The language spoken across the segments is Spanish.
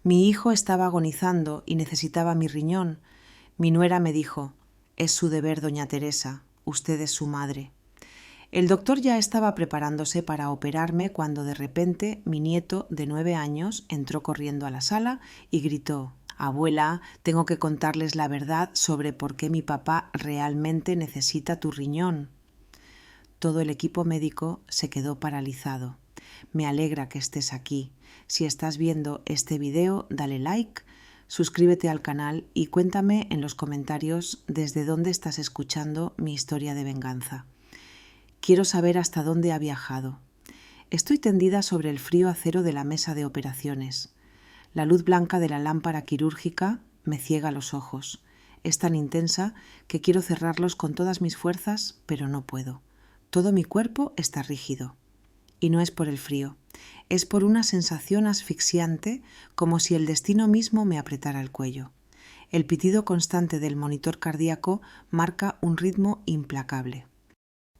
Mi hijo estaba agonizando y necesitaba mi riñón. Mi nuera me dijo: «Es su deber, doña Teresa, usted es su madre». El doctor ya estaba preparándose para operarme cuando de repente mi nieto de 9 años entró corriendo a la sala y gritó: «Abuela, tengo que contarles la verdad sobre por qué mi papá realmente necesita tu riñón». Todo el equipo médico se quedó paralizado. Me alegra que estés aquí. Si estás viendo este video, dale like, suscríbete al canal y cuéntame en los comentarios desde dónde estás escuchando mi historia de venganza. Quiero saber hasta dónde ha viajado. Estoy tendida sobre el frío acero de la mesa de operaciones. La luz blanca de la lámpara quirúrgica me ciega los ojos. Es tan intensa que quiero cerrarlos con todas mis fuerzas, pero no puedo. Todo mi cuerpo está rígido. Y no es por el frío, es por una sensación asfixiante, como si el destino mismo me apretara el cuello. El pitido constante del monitor cardíaco marca un ritmo implacable.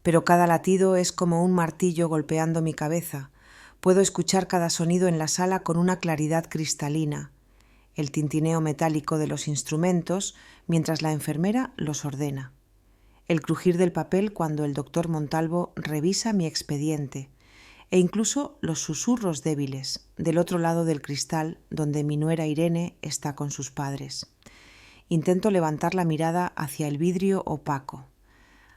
Pero cada latido es como un martillo golpeando mi cabeza. Puedo escuchar cada sonido en la sala con una claridad cristalina. El tintineo metálico de los instrumentos mientras la enfermera los ordena. El crujir del papel cuando el doctor Montalvo revisa mi expediente. E incluso los susurros débiles del otro lado del cristal donde mi nuera Irene está con sus padres. Intento levantar la mirada hacia el vidrio opaco.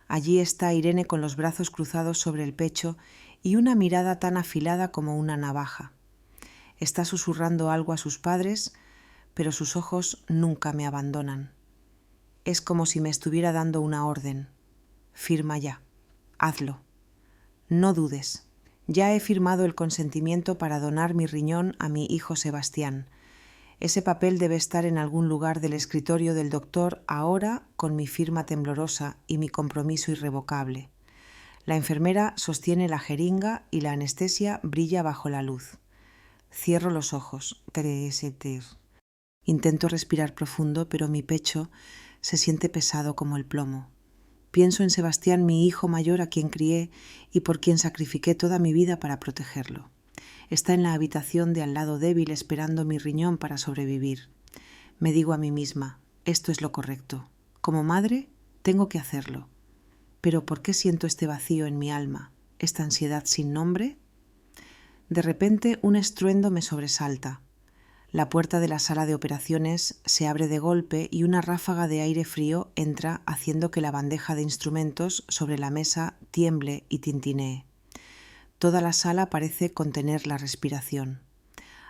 Allí está Irene con los brazos cruzados sobre el pecho y una mirada tan afilada como una navaja. Está susurrando algo a sus padres, pero sus ojos nunca me abandonan. Es como si me estuviera dando una orden. Firma ya. Hazlo. No dudes. Ya he firmado el consentimiento para donar mi riñón a mi hijo Sebastián. Ese papel debe estar en algún lugar del escritorio del doctor ahora con mi firma temblorosa y mi compromiso irrevocable. La enfermera sostiene la jeringa y la anestesia brilla bajo la luz. Cierro los ojos. Intento respirar profundo, pero mi pecho se siente pesado como el plomo. Pienso en Sebastián, mi hijo mayor a quien crié y por quien sacrifiqué toda mi vida para protegerlo. Está en la habitación de al lado débil esperando mi riñón para sobrevivir. Me digo a mí misma, esto es lo correcto. Como madre, tengo que hacerlo. Pero ¿por qué siento este vacío en mi alma, esta ansiedad sin nombre? De repente un estruendo me sobresalta. La puerta de la sala de operaciones se abre de golpe y una ráfaga de aire frío entra haciendo que la bandeja de instrumentos sobre la mesa tiemble y tintinee. Toda la sala parece contener la respiración.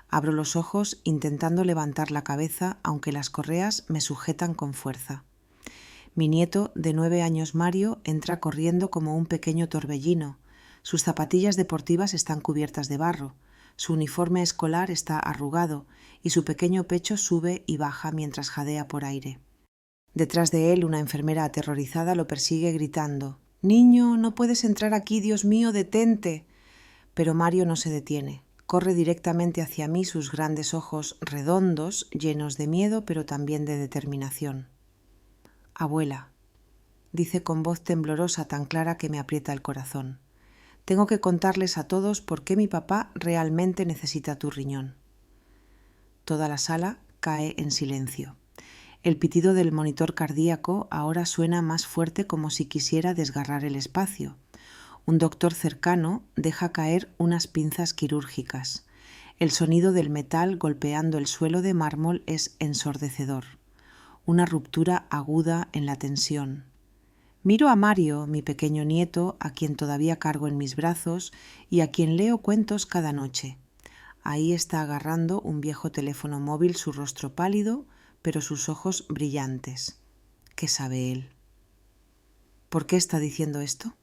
Abro los ojos intentando levantar la cabeza, aunque las correas me sujetan con fuerza. Mi nieto de 9 años, Mario, entra corriendo como un pequeño torbellino. Sus zapatillas deportivas están cubiertas de barro. Su uniforme escolar está arrugado y su pequeño pecho sube y baja mientras jadea por aire. Detrás de él, una enfermera aterrorizada lo persigue gritando: «Niño, no puedes entrar aquí, Dios mío, detente». Pero Mario no se detiene. Corre directamente hacia mí, sus grandes ojos redondos, llenos de miedo, pero también de determinación. «Abuela», dice con voz temblorosa tan clara que me aprieta el corazón. «Tengo que contarles a todos por qué mi papá realmente necesita tu riñón». Toda la sala cae en silencio. El pitido del monitor cardíaco ahora suena más fuerte, como si quisiera desgarrar el espacio. Un doctor cercano deja caer unas pinzas quirúrgicas. El sonido del metal golpeando el suelo de mármol es ensordecedor. Una ruptura aguda en la tensión. Miro a Mario, mi pequeño nieto, a quien todavía cargo en mis brazos y a quien leo cuentos cada noche. Ahí está agarrando un viejo teléfono móvil, su rostro pálido, pero sus ojos brillantes. ¿Qué sabe él? ¿Por qué está diciendo esto?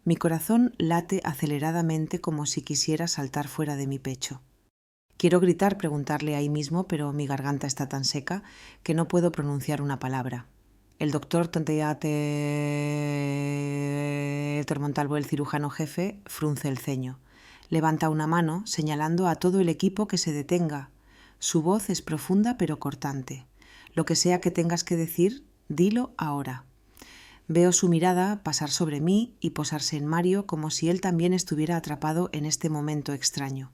Mi corazón late aceleradamente como si quisiera saltar fuera de mi pecho. Quiero gritar, preguntarle ahí mismo, pero mi garganta está tan seca que no puedo pronunciar una palabra. El doctor Montalvo, el cirujano jefe, frunce el ceño. Levanta una mano, señalando a todo el equipo que se detenga. Su voz es profunda pero cortante. Lo que sea que tengas que decir, dilo ahora. Veo su mirada pasar sobre mí y posarse en Mario como si él también estuviera atrapado en este momento extraño.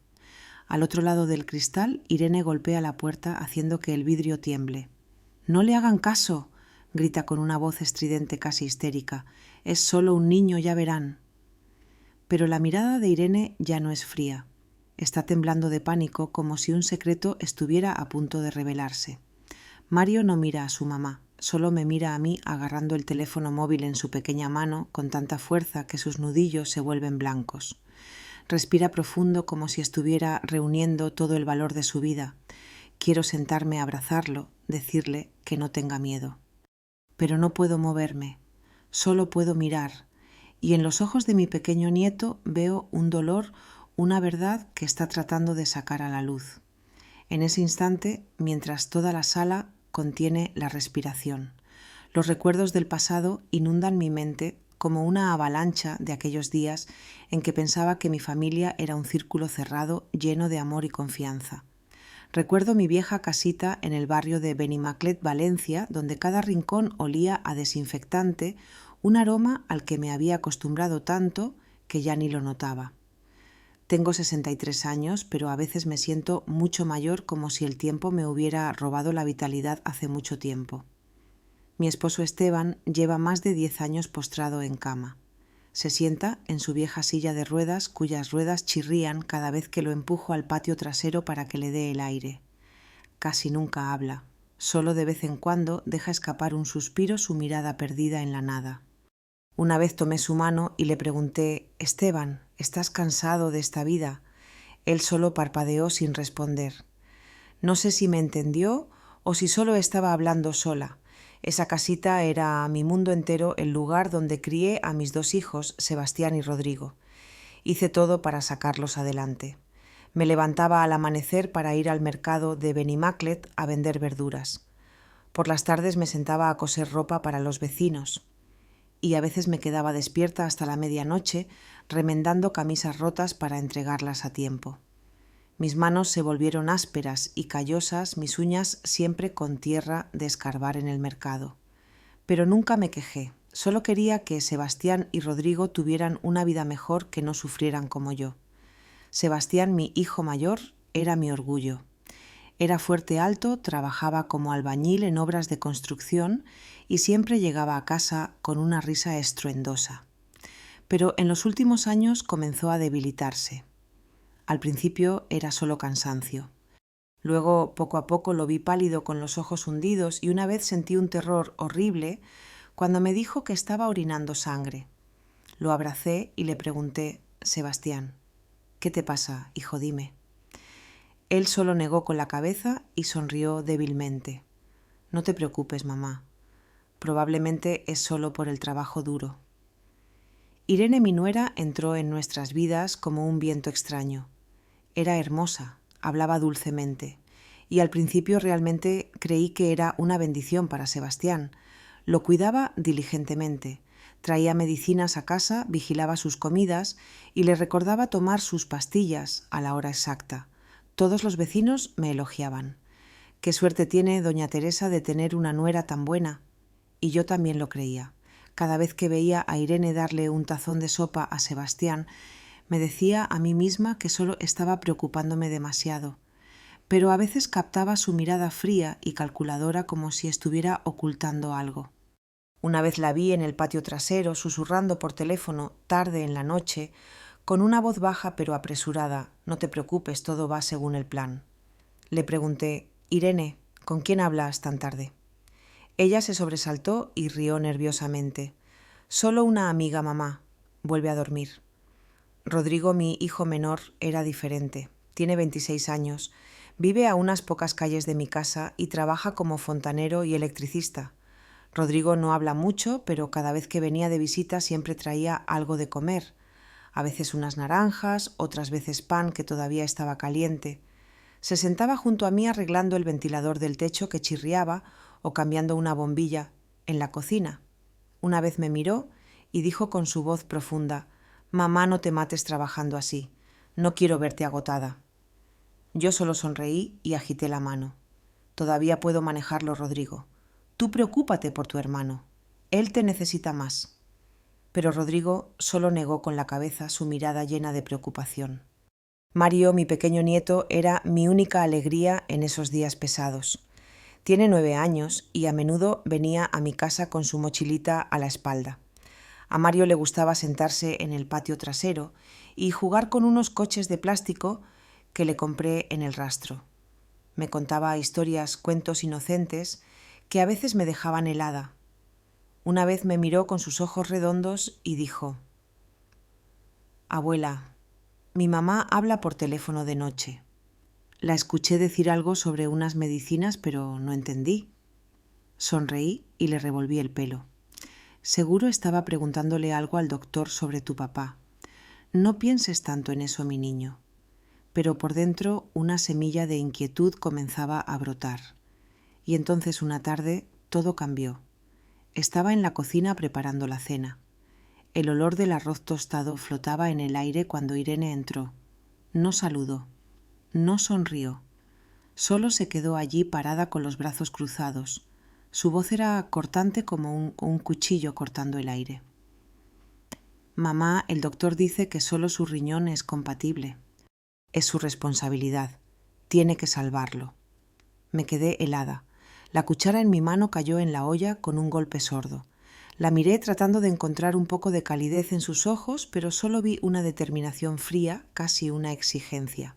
Al otro lado del cristal, Irene golpea la puerta haciendo que el vidrio tiemble. «¡No le hagan caso!», grita con una voz estridente casi histérica. «Es solo un niño, ya verán». Pero la mirada de Irene ya no es fría. Está temblando de pánico como si un secreto estuviera a punto de revelarse. Mario no mira a su mamá, solo me mira a mí agarrando el teléfono móvil en su pequeña mano con tanta fuerza que sus nudillos se vuelven blancos. Respira profundo como si estuviera reuniendo todo el valor de su vida. Quiero sentarme a abrazarlo, decirle que no tenga miedo. Pero no puedo moverme, solo puedo mirar, y en los ojos de mi pequeño nieto veo un dolor, una verdad que está tratando de sacar a la luz. En ese instante, mientras toda la sala contiene la respiración, los recuerdos del pasado inundan mi mente como una avalancha de aquellos días en que pensaba que mi familia era un círculo cerrado lleno de amor y confianza. Recuerdo mi vieja casita en el barrio de Benimaclet, Valencia, donde cada rincón olía a desinfectante, un aroma al que me había acostumbrado tanto que ya ni lo notaba. Tengo 63 años, pero a veces me siento mucho mayor, como si el tiempo me hubiera robado la vitalidad hace mucho tiempo. Mi esposo Esteban lleva más de 10 años postrado en cama. Se sienta en su vieja silla de ruedas, cuyas ruedas chirrían cada vez que lo empujo al patio trasero para que le dé el aire. Casi nunca habla. Solo de vez en cuando deja escapar un suspiro, su mirada perdida en la nada. Una vez tomé su mano y le pregunté: «Esteban, ¿estás cansado de esta vida?». Él solo parpadeó sin responder. No sé si me entendió o si solo estaba hablando sola. Esa casita era mi mundo entero, el lugar donde crié a mis 2 hijos, Sebastián y Rodrigo. Hice todo para sacarlos adelante. Me levantaba al amanecer para ir al mercado de Benimaclet a vender verduras. Por las tardes me sentaba a coser ropa para los vecinos. Y a veces me quedaba despierta hasta la medianoche remendando camisas rotas para entregarlas a tiempo. Mis manos se volvieron ásperas y callosas, mis uñas siempre con tierra de escarbar en el mercado. Pero nunca me quejé, solo quería que Sebastián y Rodrigo tuvieran una vida mejor, que no sufrieran como yo. Sebastián, mi hijo mayor, era mi orgullo. Era fuerte, alto, trabajaba como albañil en obras de construcción y siempre llegaba a casa con una risa estruendosa. Pero en los últimos años comenzó a debilitarse. Al principio era solo cansancio. Luego, poco a poco, lo vi pálido con los ojos hundidos y una vez sentí un terror horrible cuando me dijo que estaba orinando sangre. Lo abracé y le pregunté: «Sebastián, ¿qué te pasa, hijo? Dime». Él solo negó con la cabeza y sonrió débilmente. «No te preocupes, mamá. Probablemente es solo por el trabajo duro». Irene, mi nuera, entró en nuestras vidas como un viento extraño. Era hermosa, hablaba dulcemente, y al principio realmente creí que era una bendición para Sebastián. Lo cuidaba diligentemente, traía medicinas a casa, vigilaba sus comidas y le recordaba tomar sus pastillas a la hora exacta. Todos los vecinos me elogiaban. «Qué suerte tiene doña Teresa de tener una nuera tan buena». Y yo también lo creía. Cada vez que veía a Irene darle un tazón de sopa a Sebastián, me decía a mí misma que solo estaba preocupándome demasiado, pero a veces captaba su mirada fría y calculadora como si estuviera ocultando algo. Una vez la vi en el patio trasero, susurrando por teléfono, tarde en la noche, con una voz baja pero apresurada: «No te preocupes, todo va según el plan». Le pregunté: «Irene, ¿con quién hablas tan tarde?». Ella se sobresaltó y rió nerviosamente. «Solo una amiga, mamá. Vuelve a dormir». Rodrigo, mi hijo menor, era diferente. Tiene 26 años, vive a unas pocas calles de mi casa y trabaja como fontanero y electricista. Rodrigo no habla mucho, pero cada vez que venía de visita siempre traía algo de comer. A veces unas naranjas, otras veces pan que todavía estaba caliente. Se sentaba junto a mí arreglando el ventilador del techo que chirriaba o cambiando una bombilla en la cocina. Una vez me miró y dijo con su voz profunda: «Mamá, no te mates trabajando así. No quiero verte agotada». Yo solo sonreí y agité la mano. «Todavía puedo manejarlo, Rodrigo. Tú preocúpate por tu hermano. Él te necesita más». Pero Rodrigo solo negó con la cabeza, su mirada llena de preocupación. Mario, mi pequeño nieto, era mi única alegría en esos días pesados. Tiene 9 años y a menudo venía a mi casa con su mochilita a la espalda. A Mario le gustaba sentarse en el patio trasero y jugar con unos coches de plástico que le compré en el rastro. Me contaba historias, cuentos inocentes que a veces me dejaban helada. Una vez me miró con sus ojos redondos y dijo: «Abuela, mi mamá habla por teléfono de noche». La escuché decir algo sobre unas medicinas, pero no entendí. Sonreí y le revolví el pelo. Seguro estaba preguntándole algo al doctor sobre tu papá. No pienses tanto en eso, mi niño. Pero por dentro una semilla de inquietud comenzaba a brotar. Y entonces una tarde todo cambió. Estaba en la cocina preparando la cena. El olor del arroz tostado flotaba en el aire cuando Irene entró. No saludó, no sonrió. Solo se quedó allí parada con los brazos cruzados. Su voz era cortante como un cuchillo cortando el aire. «Mamá, el doctor dice que solo su riñón es compatible. Es su responsabilidad. Tiene que salvarlo». Me quedé helada. La cuchara en mi mano cayó en la olla con un golpe sordo. La miré tratando de encontrar un poco de calidez en sus ojos, pero solo vi una determinación fría, casi una exigencia.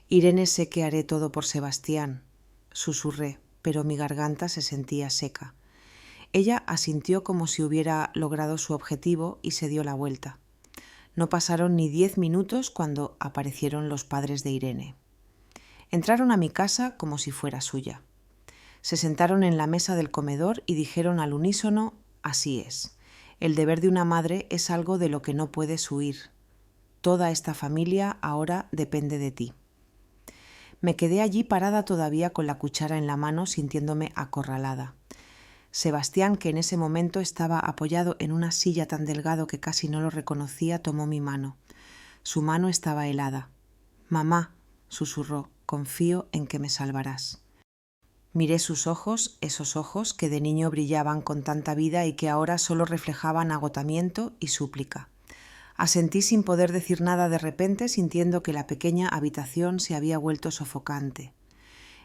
«Irene, sé que haré todo por Sebastián», susurré, pero mi garganta se sentía seca. Ella asintió como si hubiera logrado su objetivo y se dio la vuelta. No pasaron ni 10 minutos cuando aparecieron los padres de Irene. Entraron a mi casa como si fuera suya. Se sentaron en la mesa del comedor y dijeron al unísono: «Así es. El deber de una madre es algo de lo que no puedes huir. Toda esta familia ahora depende de ti». Me quedé allí parada todavía con la cuchara en la mano, sintiéndome acorralada. Sebastián, que en ese momento estaba apoyado en una silla tan delgado que casi no lo reconocía, tomó mi mano. Su mano estaba helada. «Mamá», susurró, «confío en que me salvarás». Miré sus ojos, esos ojos que de niño brillaban con tanta vida y que ahora solo reflejaban agotamiento y súplica. Asentí sin poder decir nada de repente, sintiendo que la pequeña habitación se había vuelto sofocante.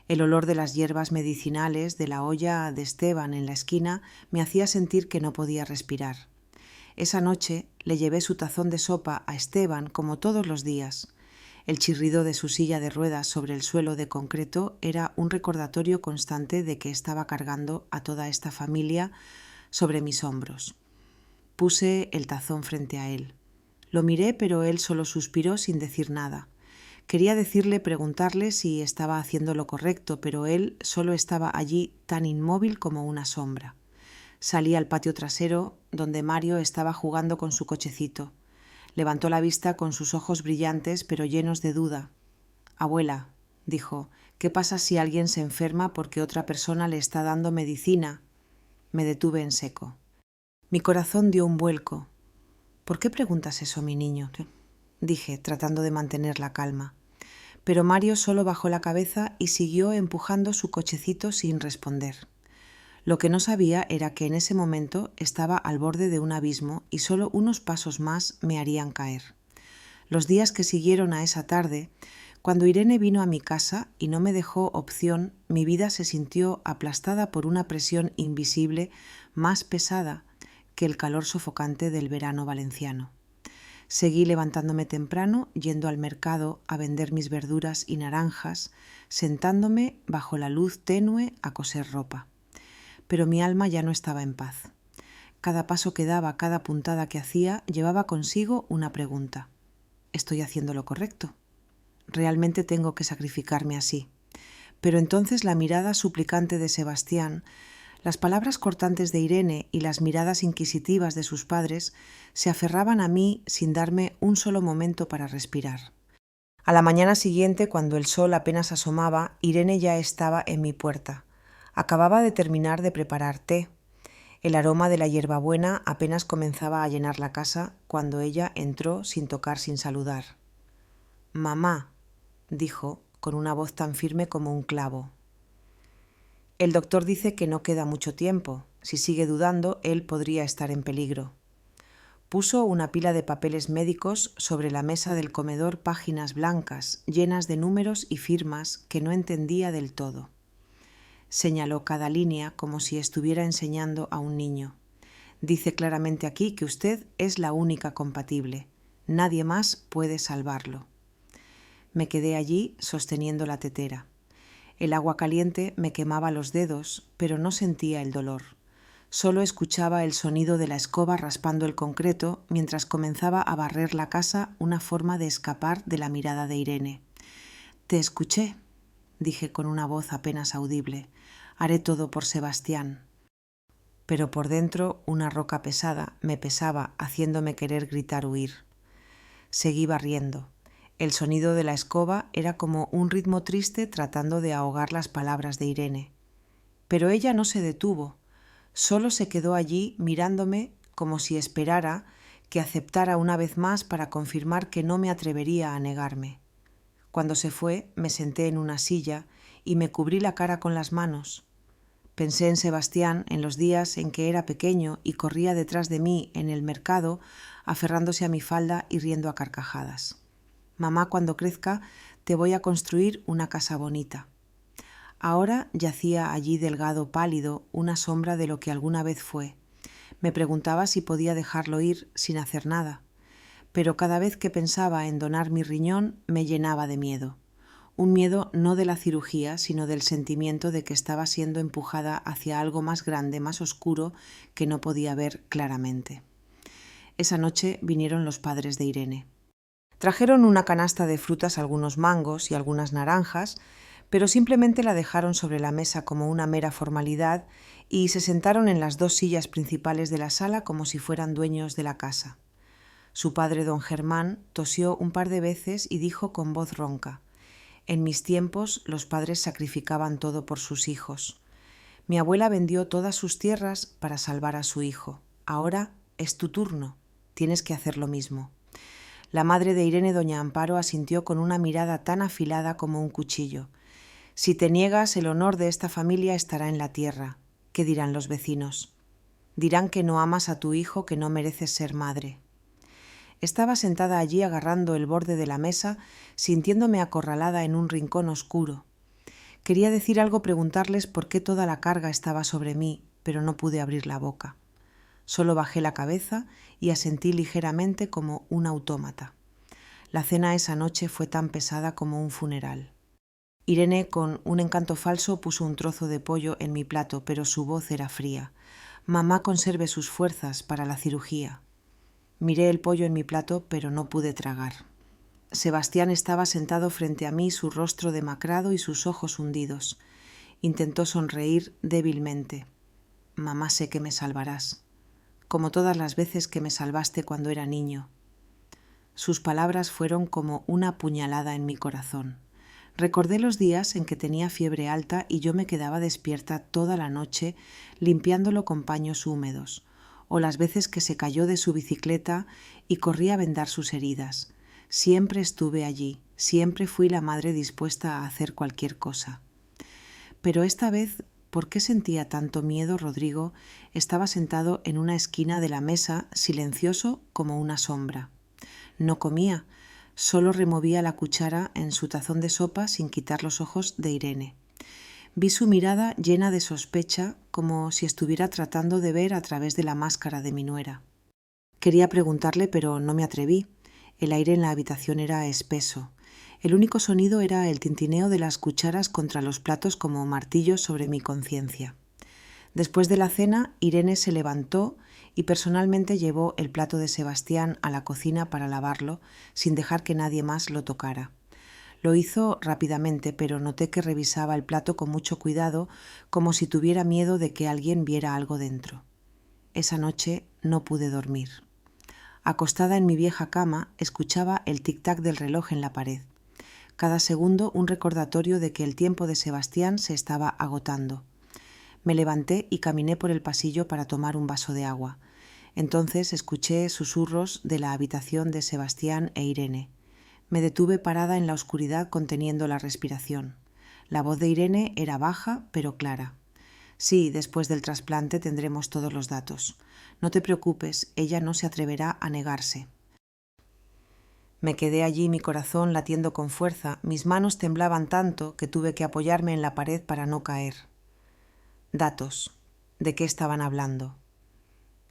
El olor de las hierbas medicinales de la olla de Esteban en la esquina me hacía sentir que no podía respirar. Esa noche le llevé su tazón de sopa a Esteban como todos los días. El chirrido de su silla de ruedas sobre el suelo de concreto era un recordatorio constante de que estaba cargando a toda esta familia sobre mis hombros. Puse el tazón frente a él. Lo miré, pero él solo suspiró sin decir nada. Quería decirle, preguntarle si estaba haciendo lo correcto, pero él solo estaba allí tan inmóvil como una sombra. Salí al patio trasero, donde Mario estaba jugando con su cochecito. Levantó la vista con sus ojos brillantes, pero llenos de duda. «Abuela», dijo, «¿qué pasa si alguien se enferma porque otra persona le está dando medicina?» Me detuve en seco. Mi corazón dio un vuelco. «¿Por qué preguntas eso, mi niño?», dije, tratando de mantener la calma. Pero Mario solo bajó la cabeza y siguió empujando su cochecito sin responder. Lo que no sabía era que en ese momento estaba al borde de un abismo y solo unos pasos más me harían caer. Los días que siguieron a esa tarde, cuando Irene vino a mi casa y no me dejó opción, mi vida se sintió aplastada por una presión invisible más pesada que el calor sofocante del verano valenciano. Seguí levantándome temprano, yendo al mercado a vender mis verduras y naranjas, sentándome bajo la luz tenue a coser ropa. Pero mi alma ya no estaba en paz. Cada paso que daba, cada puntada que hacía, llevaba consigo una pregunta. ¿Estoy haciendo lo correcto? ¿Realmente tengo que sacrificarme así? Pero entonces la mirada suplicante de Sebastián, las palabras cortantes de Irene y las miradas inquisitivas de sus padres se aferraban a mí sin darme un solo momento para respirar. A la mañana siguiente, cuando el sol apenas asomaba, Irene ya estaba en mi puerta. Acababa de terminar de preparar té. El aroma de la hierbabuena apenas comenzaba a llenar la casa cuando ella entró sin tocar, sin saludar. «Mamá», dijo, con una voz tan firme como un clavo. «El doctor dice que no queda mucho tiempo. Si sigue dudando, él podría estar en peligro». Puso una pila de papeles médicos sobre la mesa del comedor, páginas blancas, llenas de números y firmas que no entendía del todo. Señaló cada línea como si estuviera enseñando a un niño. Dice claramente aquí que usted es la única compatible. Nadie más puede salvarlo. Me quedé allí sosteniendo la tetera. El agua caliente me quemaba los dedos, pero no sentía el dolor. Solo escuchaba el sonido de la escoba raspando el concreto mientras comenzaba a barrer la casa, una forma de escapar de la mirada de Irene. «Te escuché», dije con una voz apenas audible. «Haré todo por Sebastián». Pero por dentro una roca pesada me pesaba, haciéndome querer gritar huir. Seguí barriendo. El sonido de la escoba era como un ritmo triste tratando de ahogar las palabras de Irene. Pero ella no se detuvo. Solo se quedó allí mirándome como si esperara que aceptara una vez más para confirmar que no me atrevería a negarme. Cuando se fue, me senté en una silla y me cubrí la cara con las manos. Pensé en Sebastián en los días en que era pequeño y corría detrás de mí en el mercado, aferrándose a mi falda y riendo a carcajadas. «Mamá, cuando crezca, te voy a construir una casa bonita». Ahora yacía allí delgado, pálido, una sombra de lo que alguna vez fue. Me preguntaba si podía dejarlo ir sin hacer nada. Pero cada vez que pensaba en donar mi riñón, me llenaba de miedo. Un miedo no de la cirugía, sino del sentimiento de que estaba siendo empujada hacia algo más grande, más oscuro, que no podía ver claramente. Esa noche vinieron los padres de Irene. Trajeron una canasta de frutas, algunos mangos y algunas naranjas, pero simplemente la dejaron sobre la mesa como una mera formalidad y se sentaron en las 2 sillas principales de la sala como si fueran dueños de la casa. Su padre, don Germán, tosió un par de veces y dijo con voz ronca: «En mis tiempos los padres sacrificaban todo por sus hijos. Mi abuela vendió todas sus tierras para salvar a su hijo. Ahora es tu turno. Tienes que hacer lo mismo». La madre de Irene, doña Amparo, asintió con una mirada tan afilada como un cuchillo. «Si te niegas, el honor de esta familia estará en la tierra. ¿Qué dirán los vecinos? Dirán que no amas a tu hijo, que no mereces ser madre». Estaba sentada allí agarrando el borde de la mesa, sintiéndome acorralada en un rincón oscuro. Quería decir algo, preguntarles por qué toda la carga estaba sobre mí, pero no pude abrir la boca. Solo bajé la cabeza y asentí ligeramente como un autómata. La cena esa noche fue tan pesada como un funeral. Irene, con un encanto falso, puso un trozo de pollo en mi plato, pero su voz era fría. «Mamá conserve sus fuerzas para la cirugía». Miré el pollo en mi plato, pero no pude tragar. Sebastián estaba sentado frente a mí, su rostro demacrado y sus ojos hundidos. Intentó sonreír débilmente. «Mamá, sé que me salvarás, como todas las veces que me salvaste cuando era niño». Sus palabras fueron como una puñalada en mi corazón. Recordé los días en que tenía fiebre alta y yo me quedaba despierta toda la noche limpiándolo con paños húmedos, o las veces que se cayó de su bicicleta y corrí a vendar sus heridas. Siempre estuve allí, siempre fui la madre dispuesta a hacer cualquier cosa. Pero esta vez, ¿por qué sentía tanto miedo? Rodrigo estaba sentado en una esquina de la mesa, silencioso como una sombra. No comía, solo removía la cuchara en su tazón de sopa sin quitar los ojos de Irene. Vi su mirada llena de sospecha, como si estuviera tratando de ver a través de la máscara de mi nuera. Quería preguntarle, pero no me atreví. El aire en la habitación era espeso. El único sonido era el tintineo de las cucharas contra los platos como martillos sobre mi conciencia. Después de la cena, Irene se levantó y personalmente llevó el plato de Sebastián a la cocina para lavarlo, sin dejar que nadie más lo tocara. Lo hizo rápidamente, pero noté que revisaba el plato con mucho cuidado, como si tuviera miedo de que alguien viera algo dentro. Esa noche no pude dormir. Acostada en mi vieja cama, escuchaba el tic-tac del reloj en la pared. Cada segundo un recordatorio de que el tiempo de Sebastián se estaba agotando. Me levanté y caminé por el pasillo para tomar un vaso de agua. Entonces escuché susurros de la habitación de Sebastián e Irene. Me detuve parada en la oscuridad conteniendo la respiración. La voz de Irene era baja pero clara. Sí, después del trasplante tendremos todos los datos. No te preocupes, ella no se atreverá a negarse. Me quedé allí, mi corazón latiendo con fuerza, mis manos temblaban tanto que tuve que apoyarme en la pared para no caer. Datos. ¿De qué estaban hablando?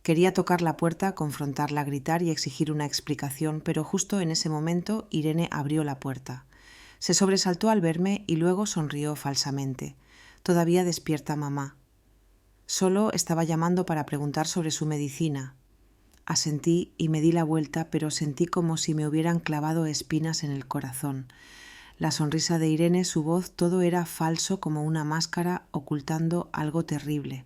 Quería tocar la puerta, confrontarla, gritar y exigir una explicación, pero justo en ese momento Irene abrió la puerta. Se sobresaltó al verme y luego sonrió falsamente. Todavía despierta mamá. Solo estaba llamando para preguntar sobre su medicina. Asentí y me di la vuelta, pero sentí como si me hubieran clavado espinas en el corazón. La sonrisa de Irene, su voz, todo era falso como una máscara ocultando algo terrible.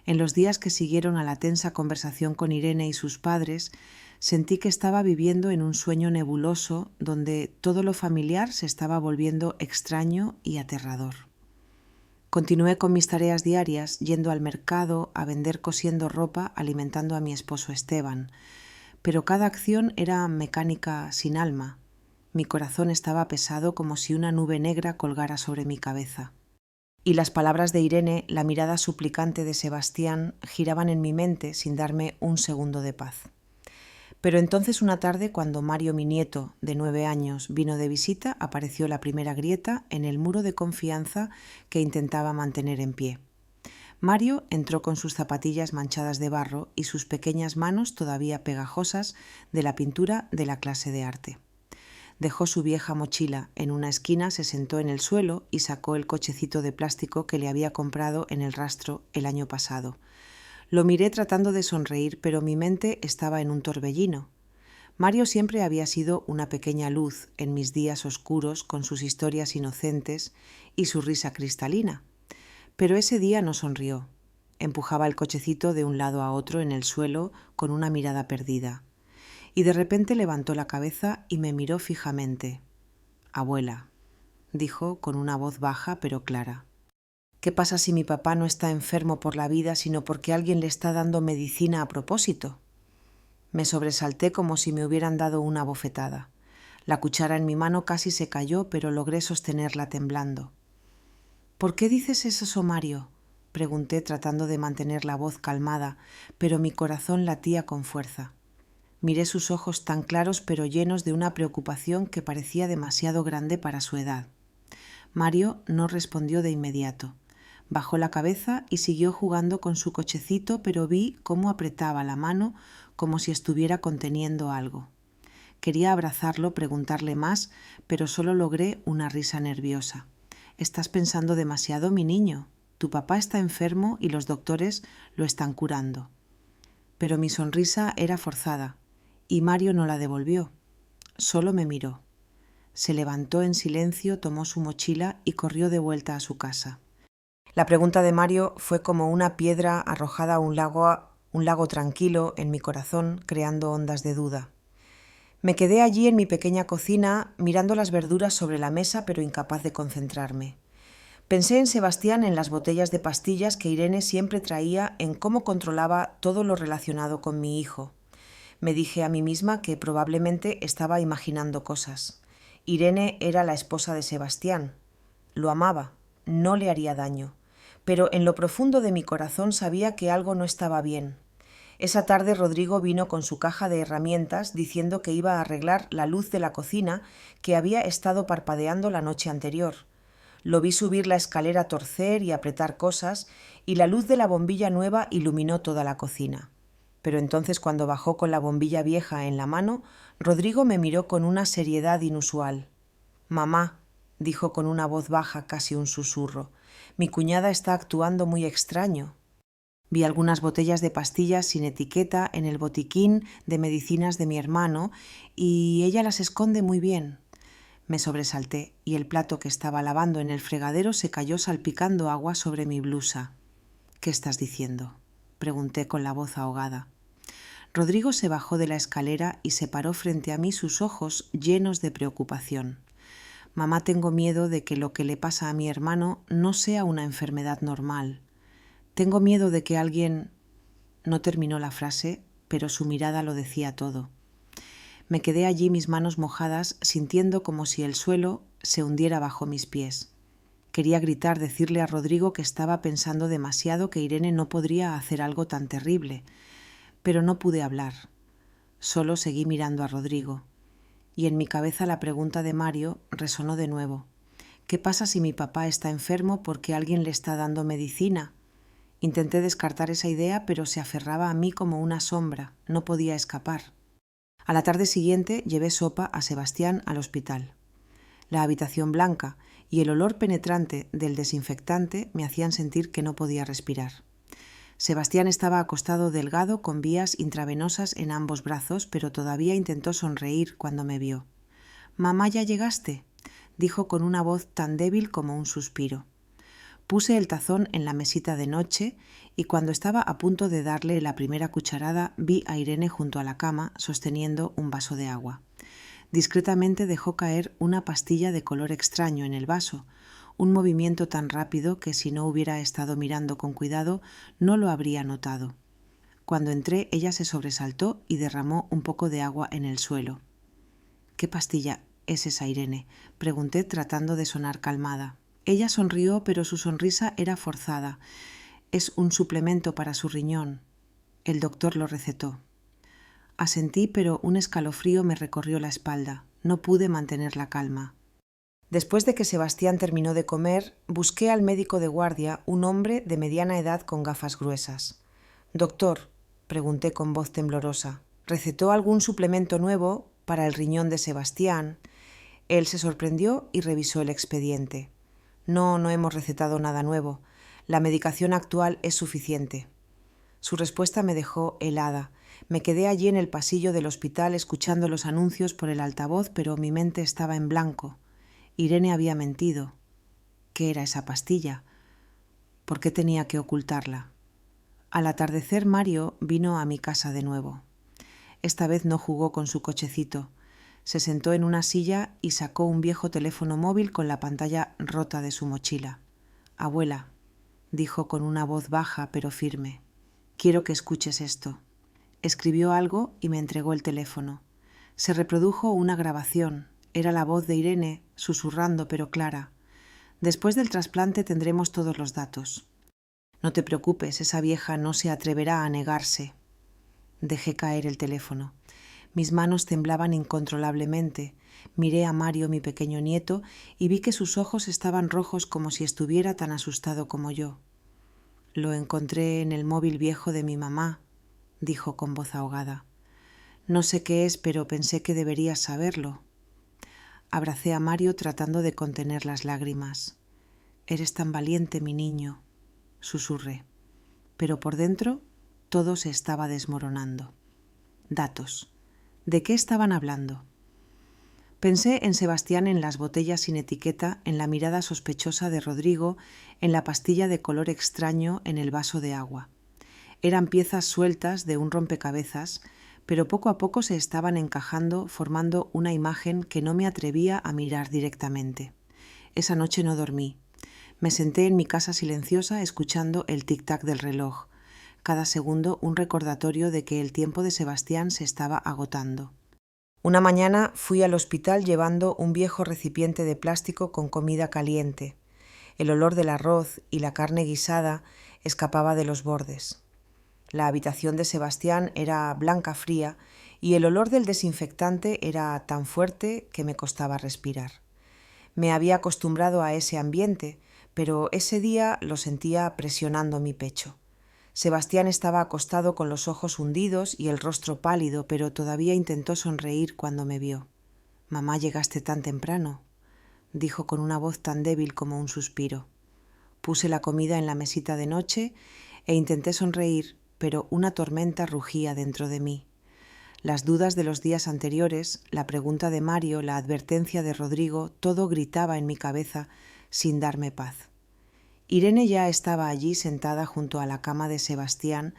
En los días que siguieron a la tensa conversación con Irene y sus padres, sentí que estaba viviendo en un sueño nebuloso donde todo lo familiar se estaba volviendo extraño y aterrador. Continué con mis tareas diarias, yendo al mercado, a vender cosiendo ropa, alimentando a mi esposo Esteban. Pero cada acción era mecánica sin alma. Mi corazón estaba pesado como si una nube negra colgara sobre mi cabeza. Y las palabras de Irene, la mirada suplicante de Sebastián, giraban en mi mente sin darme un segundo de paz. Pero entonces una tarde, cuando Mario, mi nieto, de 9 años, vino de visita, apareció la primera grieta en el muro de confianza que intentaba mantener en pie. Mario entró con sus zapatillas manchadas de barro y sus pequeñas manos todavía pegajosas de la pintura de la clase de arte. Dejó su vieja mochila en una esquina, se sentó en el suelo y sacó el cochecito de plástico que le había comprado en el Rastro el año pasado. Lo miré tratando de sonreír, pero mi mente estaba en un torbellino. Mario siempre había sido una pequeña luz en mis días oscuros con sus historias inocentes y su risa cristalina. Pero ese día no sonrió. Empujaba el cochecito de un lado a otro en el suelo con una mirada perdida. Y de repente levantó la cabeza y me miró fijamente. «Abuela», dijo con una voz baja pero clara. «¿Qué pasa si mi papá no está enfermo por la vida, sino porque alguien le está dando medicina a propósito?» Me sobresalté como si me hubieran dado una bofetada. La cuchara en mi mano casi se cayó, pero logré sostenerla temblando. «¿Por qué dices eso, Mario?», pregunté tratando de mantener la voz calmada, pero mi corazón latía con fuerza. Miré sus ojos tan claros pero llenos de una preocupación que parecía demasiado grande para su edad. Mario no respondió de inmediato. Bajó la cabeza y siguió jugando con su cochecito, pero vi cómo apretaba la mano como si estuviera conteniendo algo. Quería abrazarlo, preguntarle más, pero solo logré una risa nerviosa. «Estás pensando demasiado, mi niño. Tu papá está enfermo y los doctores lo están curando». Pero mi sonrisa era forzada y Mario no la devolvió. Solo me miró. Se levantó en silencio, tomó su mochila y corrió de vuelta a su casa. La pregunta de Mario fue como una piedra arrojada a un lago tranquilo en mi corazón, creando ondas de duda. Me quedé allí en mi pequeña cocina, mirando las verduras sobre la mesa, pero incapaz de concentrarme. Pensé en Sebastián, en las botellas de pastillas que Irene siempre traía, en cómo controlaba todo lo relacionado con mi hijo. Me dije a mí misma que probablemente estaba imaginando cosas. Irene era la esposa de Sebastián. Lo amaba, no le haría daño. Pero en lo profundo de mi corazón sabía que algo no estaba bien. Esa tarde Rodrigo vino con su caja de herramientas diciendo que iba a arreglar la luz de la cocina que había estado parpadeando la noche anterior. Lo vi subir la escalera, torcer y apretar cosas, y la luz de la bombilla nueva iluminó toda la cocina. Pero entonces, cuando bajó con la bombilla vieja en la mano, Rodrigo me miró con una seriedad inusual. «Mamá», dijo con una voz baja, casi un susurro, «mi cuñada está actuando muy extraño». Vi algunas botellas de pastillas sin etiqueta en el botiquín de medicinas de mi hermano y ella las esconde muy bien. Me sobresalté y el plato que estaba lavando en el fregadero se cayó salpicando agua sobre mi blusa. «¿Qué estás diciendo?», pregunté con la voz ahogada. Rodrigo se bajó de la escalera y se paró frente a mí, sus ojos llenos de preocupación. «Mamá, tengo miedo de que lo que le pasa a mi hermano no sea una enfermedad normal. Tengo miedo de que alguien...». No terminó la frase, pero su mirada lo decía todo. Me quedé allí, mis manos mojadas, sintiendo como si el suelo se hundiera bajo mis pies. Quería gritar, decirle a Rodrigo que estaba pensando demasiado, que Irene no podría hacer algo tan terrible. Pero no pude hablar. Solo seguí mirando a Rodrigo. Y en mi cabeza la pregunta de Mario resonó de nuevo. ¿Qué pasa si mi papá está enfermo porque alguien le está dando medicina? Intenté descartar esa idea, pero se aferraba a mí como una sombra. No podía escapar. A la tarde siguiente llevé sopa a Sebastián al hospital. La habitación blanca y el olor penetrante del desinfectante me hacían sentir que no podía respirar. Sebastián estaba acostado delgado con vías intravenosas en ambos brazos, pero todavía intentó sonreír cuando me vio. «Mamá, ¿ya llegaste?», dijo con una voz tan débil como un suspiro. Puse el tazón en la mesita de noche y cuando estaba a punto de darle la primera cucharada vi a Irene junto a la cama sosteniendo un vaso de agua. Discretamente dejó caer una pastilla de color extraño en el vaso, un movimiento tan rápido que si no hubiera estado mirando con cuidado no lo habría notado. Cuando entré ella se sobresaltó y derramó un poco de agua en el suelo. «¿Qué pastilla es esa, Irene?», pregunté tratando de sonar calmada. Ella sonrió, pero su sonrisa era forzada. «Es un suplemento para su riñón. El doctor lo recetó». Asentí, pero un escalofrío me recorrió la espalda. No pude mantener la calma. Después de que Sebastián terminó de comer, busqué al médico de guardia, un hombre de mediana edad con gafas gruesas. «Doctor», pregunté con voz temblorosa, «¿recetó algún suplemento nuevo para el riñón de Sebastián?» Él se sorprendió y revisó el expediente. No hemos recetado nada nuevo. La medicación actual es suficiente». Su respuesta me dejó helada. Me quedé allí en el pasillo del hospital escuchando los anuncios por el altavoz, pero mi mente estaba en blanco. Irene había mentido. ¿Qué era esa pastilla? ¿Por qué tenía que ocultarla? Al atardecer Mario vino a mi casa de nuevo. Esta vez no jugó con su cochecito. Se sentó en una silla y sacó un viejo teléfono móvil con la pantalla rota de su mochila. «Abuela», dijo con una voz baja pero firme, «quiero que escuches esto». Escribió algo y me entregó el teléfono. Se reprodujo una grabación. Era la voz de Irene, susurrando pero clara. «Después del trasplante tendremos todos los datos. No te preocupes, esa vieja no se atreverá a negarse». Dejé caer el teléfono. Mis manos temblaban incontrolablemente. Miré a Mario, mi pequeño nieto, y vi que sus ojos estaban rojos como si estuviera tan asustado como yo. «Lo encontré en el móvil viejo de mi mamá», dijo con voz ahogada. «No sé qué es, pero pensé que deberías saberlo». Abracé a Mario tratando de contener las lágrimas. «Eres tan valiente, mi niño», susurré. Pero por dentro todo se estaba desmoronando. Datos. ¿De qué estaban hablando? Pensé en Sebastián, en las botellas sin etiqueta, en la mirada sospechosa de Rodrigo, en la pastilla de color extraño en el vaso de agua. Eran piezas sueltas de un rompecabezas, pero poco a poco se estaban encajando, formando una imagen que no me atrevía a mirar directamente. Esa noche no dormí. Me senté en mi casa silenciosa escuchando el tic-tac del reloj. Cada segundo un recordatorio de que el tiempo de Sebastián se estaba agotando. Una mañana fui al hospital llevando un viejo recipiente de plástico con comida caliente. El olor del arroz y la carne guisada escapaba de los bordes. La habitación de Sebastián era blanca fría y el olor del desinfectante era tan fuerte que me costaba respirar. Me había acostumbrado a ese ambiente, pero ese día lo sentía presionando mi pecho. Sebastián estaba acostado con los ojos hundidos y el rostro pálido, pero todavía intentó sonreír cuando me vio. «Mamá, llegaste tan temprano», dijo con una voz tan débil como un suspiro. Puse la comida en la mesita de noche e intenté sonreír, pero una tormenta rugía dentro de mí. Las dudas de los días anteriores, la pregunta de Mario, la advertencia de Rodrigo, todo gritaba en mi cabeza sin darme paz. Irene ya estaba allí sentada junto a la cama de Sebastián,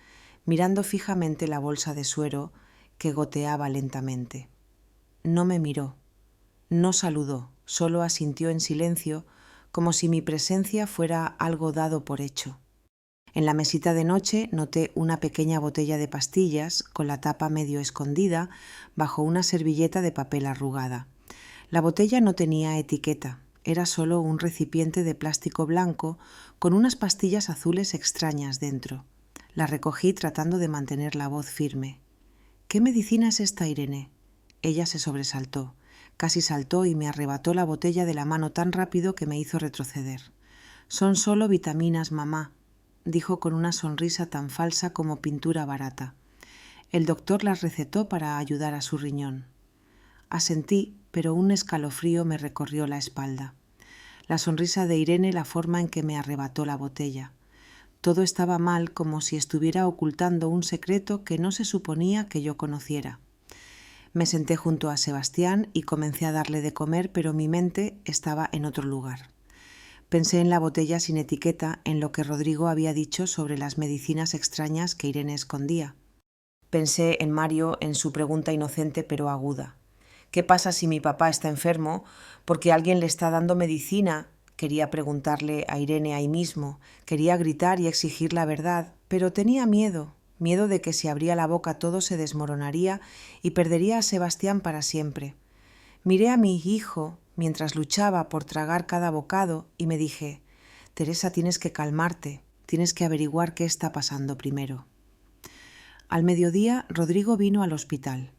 mirando fijamente la bolsa de suero que goteaba lentamente. No me miró, no saludó, solo asintió en silencio, como si mi presencia fuera algo dado por hecho. En la mesita de noche noté una pequeña botella de pastillas con la tapa medio escondida bajo una servilleta de papel arrugada. La botella no tenía etiqueta Era solo un recipiente de plástico blanco con unas pastillas azules extrañas dentro. La recogí tratando de mantener la voz firme. «¿Qué medicina es esta, Irene?» Ella se sobresaltó, casi saltó y me arrebató la botella de la mano tan rápido que me hizo retroceder. «Son solo vitaminas, mamá», dijo con una sonrisa tan falsa como pintura barata. El doctor las recetó para ayudar a su riñón. Asentí, pero un escalofrío me recorrió la espalda. La sonrisa de Irene, la forma en que me arrebató la botella. Todo estaba mal, como si estuviera ocultando un secreto que no se suponía que yo conociera. Me senté junto a Sebastián y comencé a darle de comer, pero mi mente estaba en otro lugar. Pensé en la botella sin etiqueta, en lo que Rodrigo había dicho sobre las medicinas extrañas que Irene escondía. Pensé en Mario, en su pregunta inocente pero aguda. ¿Qué pasa si mi papá está enfermo porque alguien le está dando medicina? Quería preguntarle a Irene ahí mismo, quería gritar y exigir la verdad, pero tenía miedo de que si abría la boca todo se desmoronaría y perdería a Sebastián para siempre. Miré a mi hijo mientras luchaba por tragar cada bocado y me dije, Teresa, tienes que calmarte, tienes que averiguar qué está pasando primero. Al mediodía, Rodrigo vino al hospital.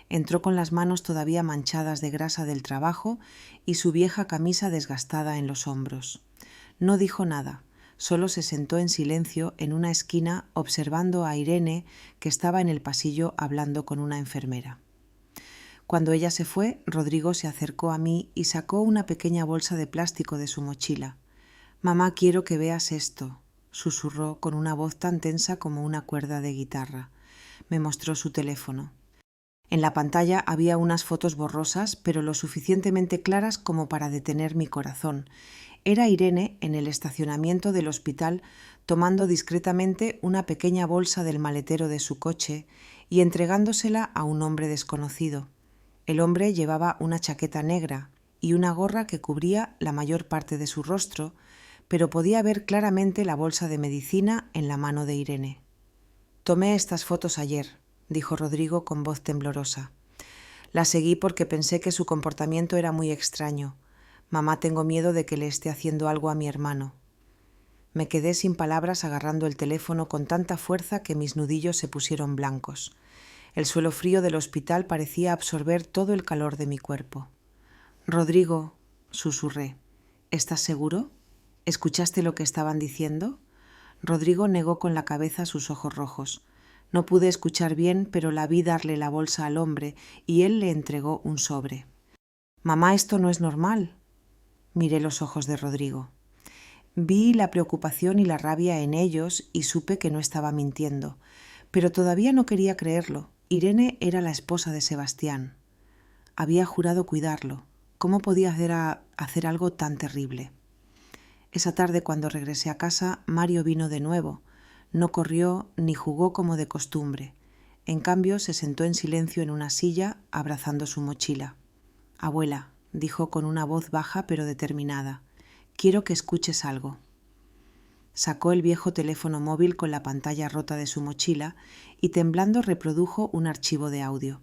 Entró con las manos todavía manchadas de grasa del trabajo y su vieja camisa desgastada en los hombros. No dijo nada, solo se sentó en silencio en una esquina observando a Irene, que estaba en el pasillo hablando con una enfermera. Cuando ella se fue, Rodrigo se acercó a mí y sacó una pequeña bolsa de plástico de su mochila. «Mamá, quiero que veas esto», susurró con una voz tan tensa como una cuerda de guitarra. Me mostró su teléfono. En la pantalla había unas fotos borrosas, pero lo suficientemente claras como para detener mi corazón. Era Irene en el estacionamiento del hospital tomando discretamente una pequeña bolsa del maletero de su coche y entregándosela a un hombre desconocido. El hombre llevaba una chaqueta negra y una gorra que cubría la mayor parte de su rostro, pero podía ver claramente la bolsa de medicina en la mano de Irene. «Tomé estas fotos ayer», dijo Rodrigo con voz temblorosa. «La seguí porque pensé que su comportamiento era muy extraño. Mamá, tengo miedo de que le esté haciendo algo a mi hermano». Me quedé sin palabras agarrando el teléfono con tanta fuerza que mis nudillos se pusieron blancos. El suelo frío del hospital parecía absorber todo el calor de mi cuerpo. «Rodrigo», susurré, «¿estás seguro? ¿Escuchaste lo que estaban diciendo?» Rodrigo negó con la cabeza sus ojos rojos. No pude escuchar bien, pero la vi darle la bolsa al hombre y él le entregó un sobre. «Mamá, esto no es normal». Miré los ojos de Rodrigo. Vi la preocupación y la rabia en ellos y supe que no estaba mintiendo, pero todavía no quería creerlo. Irene era la esposa de Sebastián. Había jurado cuidarlo. ¿Cómo podía hacer algo tan terrible? Esa tarde, cuando regresé a casa, Mario vino de nuevo. No corrió ni jugó como de costumbre. En cambio, se sentó en silencio en una silla, abrazando su mochila. «Abuela», dijo con una voz baja pero determinada, «quiero que escuches algo». Sacó el viejo teléfono móvil con la pantalla rota de su mochila y temblando reprodujo un archivo de audio.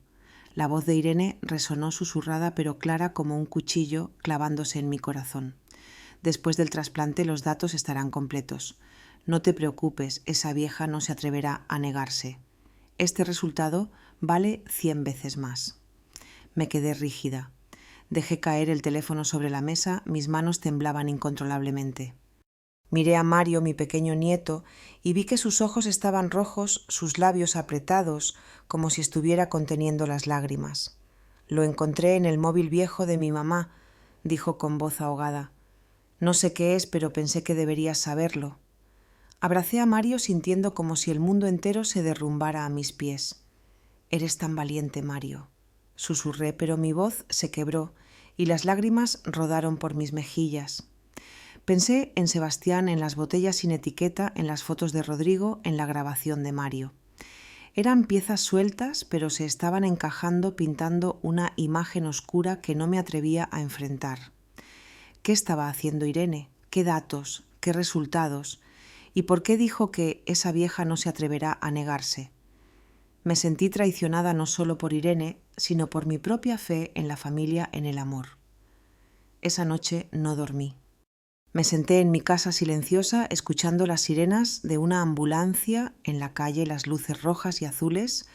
La voz de Irene resonó susurrada pero clara como un cuchillo clavándose en mi corazón. «Después del trasplante los datos estarán completos. No te preocupes, esa vieja no se atreverá a negarse. Este resultado vale 100 veces más». Me quedé rígida. Dejé caer el teléfono sobre la mesa, mis manos temblaban incontrolablemente. Miré a Mario, mi pequeño nieto, y vi que sus ojos estaban rojos, sus labios apretados, como si estuviera conteniendo las lágrimas. «Lo encontré en el móvil viejo de mi mamá», dijo con voz ahogada. «No sé qué es, pero pensé que deberías saberlo». Abracé a Mario sintiendo como si el mundo entero se derrumbara a mis pies. «Eres tan valiente, Mario», susurré, pero mi voz se quebró y las lágrimas rodaron por mis mejillas. Pensé en Sebastián, en las botellas sin etiqueta, en las fotos de Rodrigo, en la grabación de Mario. Eran piezas sueltas, pero se estaban encajando pintando una imagen oscura que no me atrevía a enfrentar. ¿Qué estaba haciendo Irene? ¿Qué datos? ¿Qué resultados? ¿Y por qué dijo que esa vieja no se atreverá a negarse? Me sentí traicionada no solo por Irene, sino por mi propia fe en la familia, en el amor. Esa noche no dormí. Me senté en mi casa silenciosa escuchando las sirenas de una ambulancia en la calle, las luces rojas y azules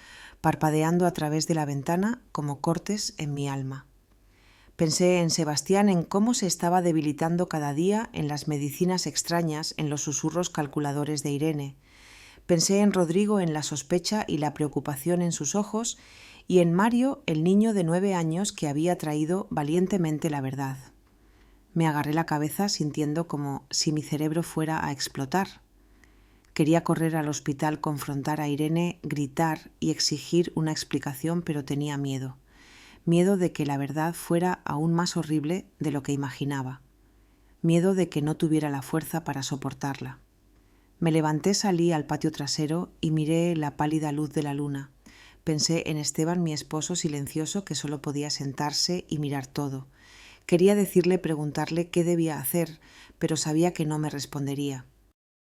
parpadeando a través de la ventana como cortes en mi alma. Pensé en Sebastián, en cómo se estaba debilitando cada día, en las medicinas extrañas, en los susurros calculadores de Irene. Pensé en Rodrigo, en la sospecha y la preocupación en sus ojos, y en Mario, el niño de 9 años que había traído valientemente la verdad. Me agarré la cabeza sintiendo como si mi cerebro fuera a explotar. Quería correr al hospital, confrontar a Irene, gritar y exigir una explicación, pero tenía miedo. Miedo de que la verdad fuera aún más horrible de lo que imaginaba. Miedo de que no tuviera la fuerza para soportarla. Me levanté, salí al patio trasero y miré la pálida luz de la luna. Pensé en Esteban, mi esposo silencioso, que solo podía sentarse y mirar todo. Quería decirle, preguntarle qué debía hacer, pero sabía que no me respondería.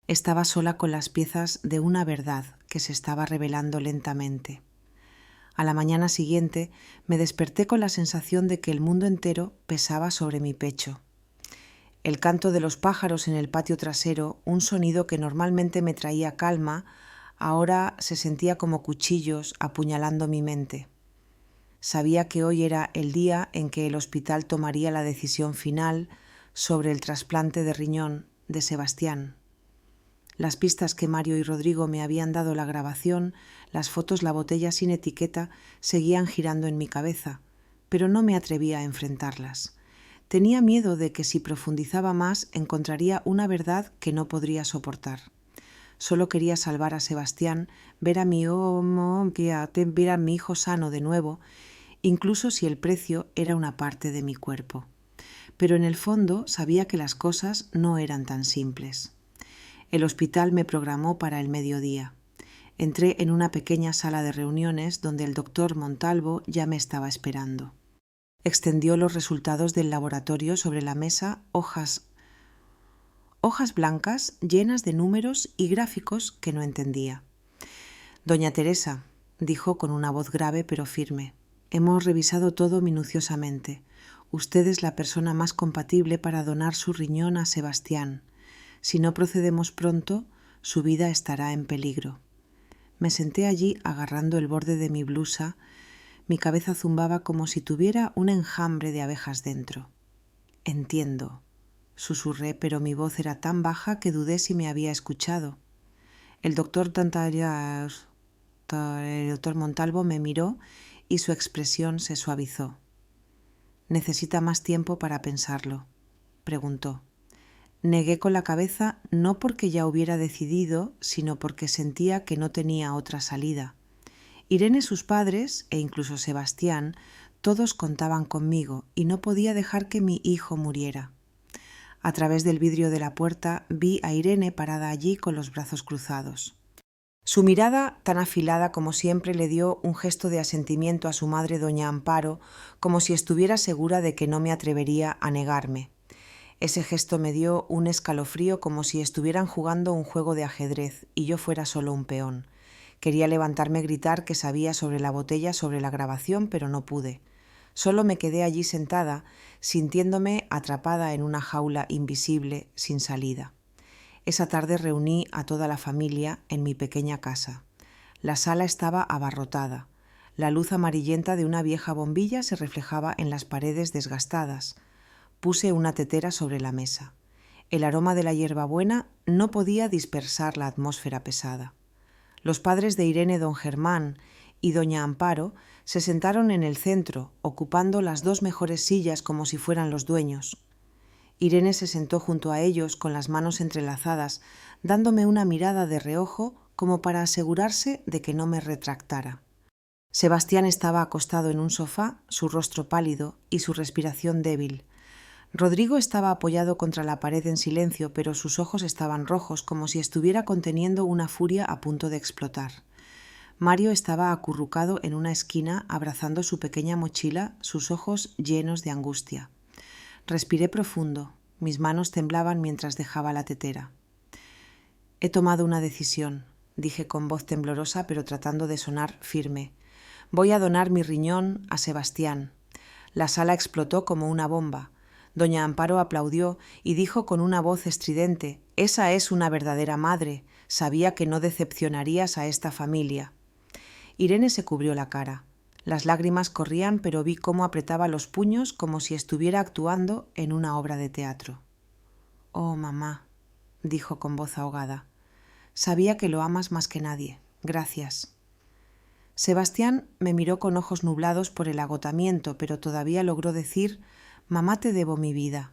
Estaba sola con las piezas de una verdad que se estaba revelando lentamente. A la mañana siguiente me desperté con la sensación de que el mundo entero pesaba sobre mi pecho. El canto de los pájaros en el patio trasero, un sonido que normalmente me traía calma, ahora se sentía como cuchillos apuñalando mi mente. Sabía que hoy era el día en que el hospital tomaría la decisión final sobre el trasplante de riñón de Sebastián. Las pistas que Mario y Rodrigo me habían dado, la grabación, las fotos, la botella sin etiqueta, seguían girando en mi cabeza, pero no me atrevía a enfrentarlas. Tenía miedo de que si profundizaba más encontraría una verdad que no podría soportar. Solo quería salvar a Sebastián, ver a mi hijo sano de nuevo, incluso si el precio era una parte de mi cuerpo. Pero en el fondo sabía que las cosas no eran tan simples. El hospital me programó para el mediodía. Entré en una pequeña sala de reuniones donde el doctor Montalvo ya me estaba esperando. Extendió los resultados del laboratorio sobre la mesa, hojas blancas llenas de números y gráficos que no entendía. Doña Teresa, dijo con una voz grave pero firme, hemos revisado todo minuciosamente. Usted es la persona más compatible para donar su riñón a Sebastián. Si no procedemos pronto, su vida estará en peligro. Me senté allí agarrando el borde de mi blusa. Mi cabeza zumbaba como si tuviera un enjambre de abejas dentro. Entiendo, susurré, pero mi voz era tan baja que dudé si me había escuchado. El doctor Montalvo me miró y su expresión se suavizó. ¿Necesita más tiempo para pensarlo?, preguntó. Negué con la cabeza, no porque ya hubiera decidido, sino porque sentía que no tenía otra salida. Irene, sus padres, e incluso Sebastián, todos contaban conmigo y no podía dejar que mi hijo muriera. A través del vidrio de la puerta vi a Irene parada allí con los brazos cruzados. Su mirada, tan afilada como siempre, le dio un gesto de asentimiento a su madre, doña Amparo, como si estuviera segura de que no me atrevería a negarme. Ese gesto me dio un escalofrío, como si estuvieran jugando un juego de ajedrez y yo fuera solo un peón. Quería levantarme, gritar que sabía sobre la botella, sobre la grabación, pero no pude. Solo me quedé allí sentada, sintiéndome atrapada en una jaula invisible, sin salida. Esa tarde reuní a toda la familia en mi pequeña casa. La sala estaba abarrotada. La luz amarillenta de una vieja bombilla se reflejaba en las paredes desgastadas. Puse una tetera sobre la mesa. El aroma de la hierbabuena no podía dispersar la atmósfera pesada. Los padres de Irene, don Germán y doña Amparo, se sentaron en el centro, ocupando las 2 mejores sillas como si fueran los dueños. Irene se sentó junto a ellos con las manos entrelazadas, dándome una mirada de reojo como para asegurarse de que no me retractara. Sebastián estaba acostado en un sofá, su rostro pálido y su respiración débil. Rodrigo estaba apoyado contra la pared en silencio, pero sus ojos estaban rojos, como si estuviera conteniendo una furia a punto de explotar. Mario estaba acurrucado en una esquina, abrazando su pequeña mochila, sus ojos llenos de angustia. Respiré profundo. Mis manos temblaban mientras dejaba la tetera. He tomado una decisión, dije con voz temblorosa, pero tratando de sonar firme. Voy a donar mi riñón a Sebastián. La sala explotó como una bomba. Doña Amparo aplaudió y dijo con una voz estridente: «Esa es una verdadera madre. Sabía que no decepcionarías a esta familia». Irene se cubrió la cara. Las lágrimas corrían, pero vi cómo apretaba los puños como si estuviera actuando en una obra de teatro. «Oh, mamá», dijo con voz ahogada. «Sabía que lo amas más que nadie. Gracias». Sebastián me miró con ojos nublados por el agotamiento, pero todavía logró decir: «Mamá, te debo mi vida».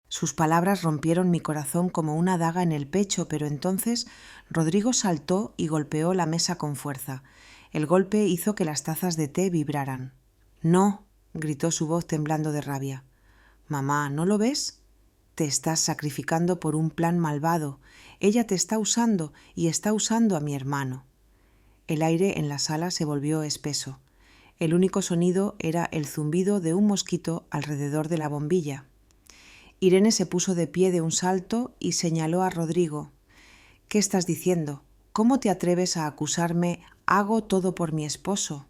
Sus palabras rompieron mi corazón como una daga en el pecho, pero entonces Rodrigo saltó y golpeó la mesa con fuerza. El golpe hizo que las tazas de té vibraran. «No», gritó su voz temblando de rabia. «Mamá, ¿no lo ves? Te estás sacrificando por un plan malvado. Ella te está usando y está usando a mi hermano». El aire en la sala se volvió espeso. El único sonido era el zumbido de un mosquito alrededor de la bombilla. Irene se puso de pie de un salto y señaló a Rodrigo. «¿Qué estás diciendo? ¿Cómo te atreves a acusarme? Hago todo por mi esposo».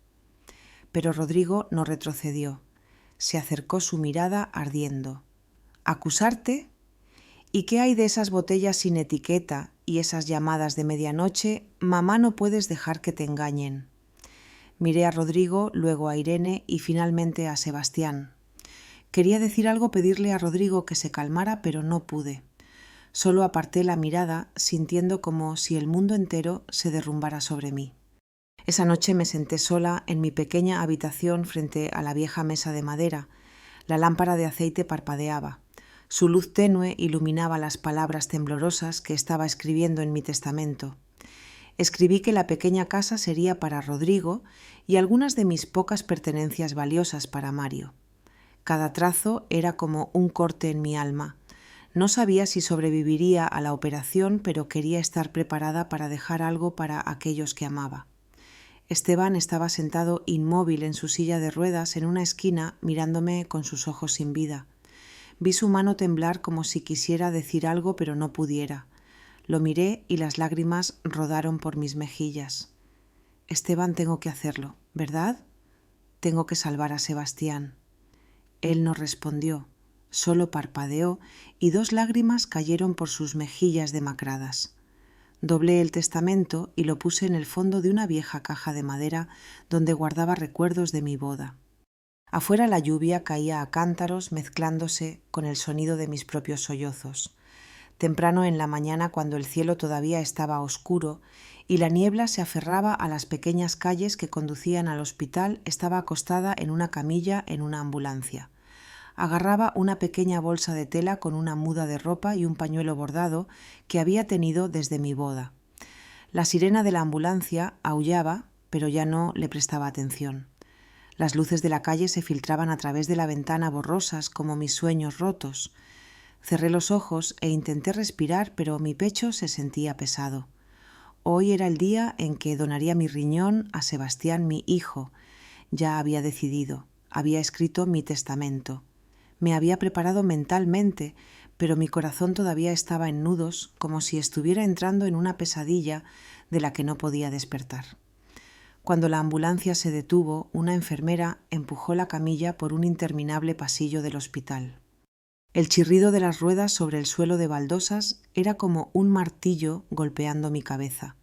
Pero Rodrigo no retrocedió. Se acercó su mirada ardiendo. «¿Acusarte? ¿Y qué hay de esas botellas sin etiqueta y esas llamadas de medianoche? Mamá, no puedes dejar que te engañen». Miré a Rodrigo, luego a Irene y finalmente a Sebastián. Quería decir algo, pedirle a Rodrigo que se calmara, pero no pude. Solo aparté la mirada, sintiendo como si el mundo entero se derrumbara sobre mí. Esa noche me senté sola en mi pequeña habitación frente a la vieja mesa de madera. La lámpara de aceite parpadeaba. Su luz tenue iluminaba las palabras temblorosas que estaba escribiendo en mi testamento. Escribí que la pequeña casa sería para Rodrigo y algunas de mis pocas pertenencias valiosas para Mario. Cada trazo era como un corte en mi alma. No sabía si sobreviviría a la operación, pero quería estar preparada para dejar algo para aquellos que amaba. Esteban estaba sentado inmóvil en su silla de ruedas en una esquina, mirándome con sus ojos sin vida. Vi su mano temblar como si quisiera decir algo, pero no pudiera. Lo miré y las lágrimas rodaron por mis mejillas. «Esteban, tengo que hacerlo, ¿verdad? Tengo que salvar a Sebastián». Él no respondió, solo parpadeó y 2 lágrimas cayeron por sus mejillas demacradas. Doblé el testamento y lo puse en el fondo de una vieja caja de madera donde guardaba recuerdos de mi boda. Afuera la lluvia caía a cántaros mezclándose con el sonido de mis propios sollozos. Temprano en la mañana, cuando el cielo todavía estaba oscuro y la niebla se aferraba a las pequeñas calles que conducían al hospital, estaba acostada en una camilla en una ambulancia. Agarraba una pequeña bolsa de tela con una muda de ropa y un pañuelo bordado que había tenido desde mi boda. La sirena de la ambulancia aullaba, pero ya no le prestaba atención. Las luces de la calle se filtraban a través de la ventana borrosas como mis sueños rotos. Cerré los ojos e intenté respirar, pero mi pecho se sentía pesado. Hoy era el día en que donaría mi riñón a Sebastián, mi hijo. Ya había decidido, había escrito mi testamento. Me había preparado mentalmente, pero mi corazón todavía estaba en nudos, como si estuviera entrando en una pesadilla de la que no podía despertar. Cuando la ambulancia se detuvo, una enfermera empujó la camilla por un interminable pasillo del hospital. El chirrido de las ruedas sobre el suelo de baldosas era como un martillo golpeando mi cabeza.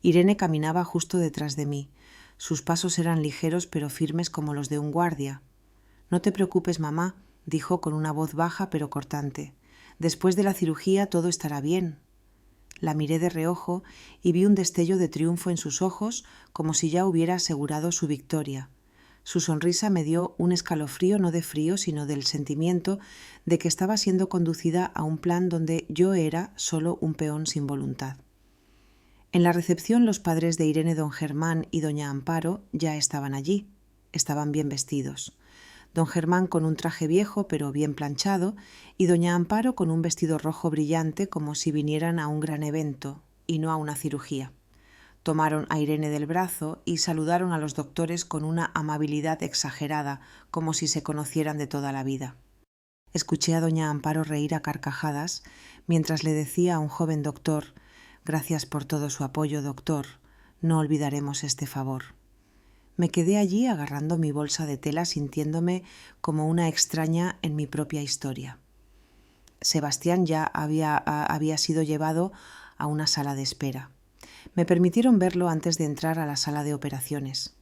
Irene caminaba justo detrás de mí. Sus pasos eran ligeros pero firmes como los de un guardia. «No te preocupes, mamá», dijo con una voz baja pero cortante. «Después de la cirugía todo estará bien». La miré de reojo y vi un destello de triunfo en sus ojos, como si ya hubiera asegurado su victoria. Su sonrisa me dio un escalofrío, no de frío, sino del sentimiento de que estaba siendo conducida a un plan donde yo era solo un peón sin voluntad. En la recepción los padres de Irene, don Germán y doña Amparo ya estaban allí. Estaban bien vestidos. Don Germán con un traje viejo pero bien planchado y doña Amparo con un vestido rojo brillante como si vinieran a un gran evento y no a una cirugía. Tomaron a Irene del brazo y saludaron a los doctores con una amabilidad exagerada, como si se conocieran de toda la vida. Escuché a doña Amparo reír a carcajadas mientras le decía a un joven doctor: «Gracias por todo su apoyo, doctor. No olvidaremos este favor». Me quedé allí agarrando mi bolsa de tela, sintiéndome como una extraña en mi propia historia. Sebastián ya había sido llevado a una sala de espera. Me permitieron verlo antes de entrar a la sala de operaciones.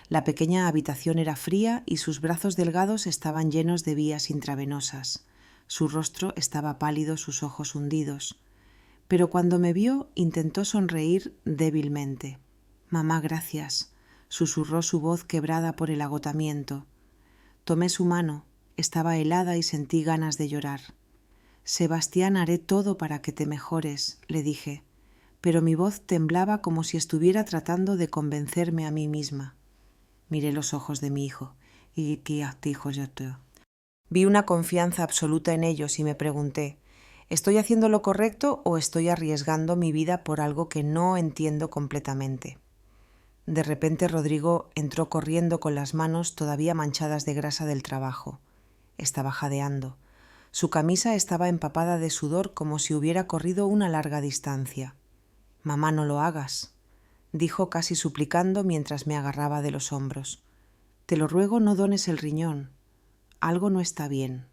La pequeña habitación era fría y sus brazos delgados estaban llenos de vías intravenosas. Su rostro estaba pálido, sus ojos hundidos. Pero cuando me vio, intentó sonreír débilmente. «Mamá, gracias», susurró su voz quebrada por el agotamiento. Tomé su mano, estaba helada y sentí ganas de llorar. «Sebastián, haré todo para que te mejores», le dije, pero mi voz temblaba como si estuviera tratando de convencerme a mí misma. Miré los ojos de mi hijo. Vi una confianza absoluta en ellos y me pregunté, ¿estoy haciendo lo correcto o estoy arriesgando mi vida por algo que no entiendo completamente? De repente Rodrigo entró corriendo con las manos todavía manchadas de grasa del trabajo. Estaba jadeando. Su camisa estaba empapada de sudor como si hubiera corrido una larga distancia. «Mamá, no lo hagas», dijo casi suplicando mientras me agarraba de los hombros. «Te lo ruego, no dones el riñón. Algo no está bien».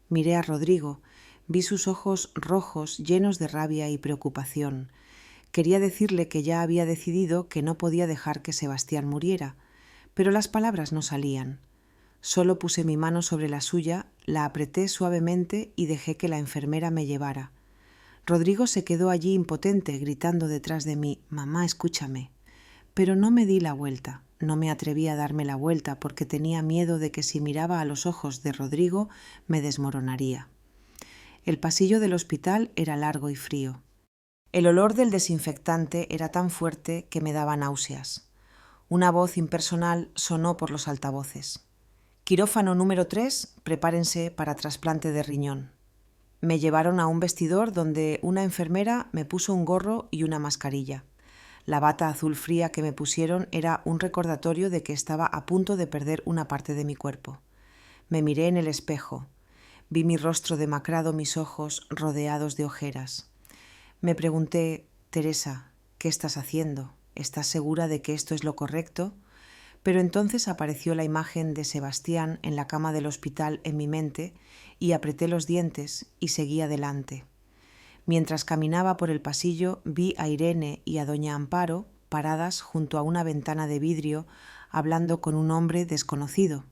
Miré a Rodrigo, vi sus ojos rojos llenos de rabia y preocupación. Quería decirle que ya había decidido que no podía dejar que Sebastián muriera, pero las palabras no salían. Solo puse mi mano sobre la suya, la apreté suavemente y dejé que la enfermera me llevara. Rodrigo se quedó allí impotente, gritando detrás de mí, «Mamá, escúchame». Pero no me di la vuelta, no me atreví a darme la vuelta porque tenía miedo de que si miraba a los ojos de Rodrigo me desmoronaría. El pasillo del hospital era largo y frío. El olor del desinfectante era tan fuerte que me daba náuseas. Una voz impersonal sonó por los altavoces. «Quirófano número 3, prepárense para trasplante de riñón». Me llevaron a un vestidor donde una enfermera me puso un gorro y una mascarilla. La bata azul fría que me pusieron era un recordatorio de que estaba a punto de perder una parte de mi cuerpo. Me miré en el espejo. Vi mi rostro demacrado, mis ojos rodeados de ojeras. Me pregunté, «Teresa, ¿qué estás haciendo? ¿Estás segura de que esto es lo correcto?» Pero entonces apareció la imagen de Sebastián en la cama del hospital en mi mente y apreté los dientes y seguí adelante. Mientras caminaba por el pasillo vi a Irene y a doña Amparo paradas junto a una ventana de vidrio hablando con un hombre desconocido.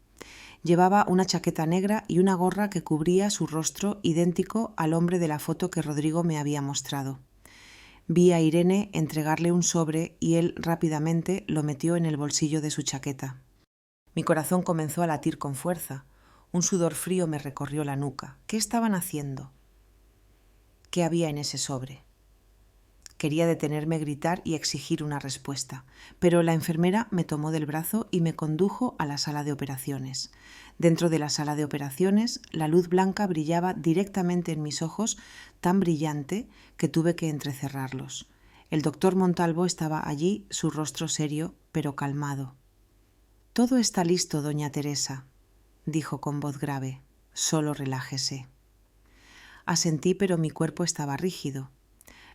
Llevaba una chaqueta negra y una gorra que cubría su rostro idéntico al hombre de la foto que Rodrigo me había mostrado. Vi a Irene entregarle un sobre y él rápidamente lo metió en el bolsillo de su chaqueta. Mi corazón comenzó a latir con fuerza. Un sudor frío me recorrió la nuca. ¿Qué estaban haciendo? ¿Qué había en ese sobre? Quería detenerme, gritar y exigir una respuesta, pero la enfermera me tomó del brazo y me condujo a la sala de operaciones. Dentro de la sala de operaciones, la luz blanca brillaba directamente en mis ojos, tan brillante que tuve que entrecerrarlos. El doctor Montalvo estaba allí, su rostro serio, pero calmado. «Todo está listo, doña Teresa», dijo con voz grave. «Solo relájese». Asentí, pero mi cuerpo estaba rígido.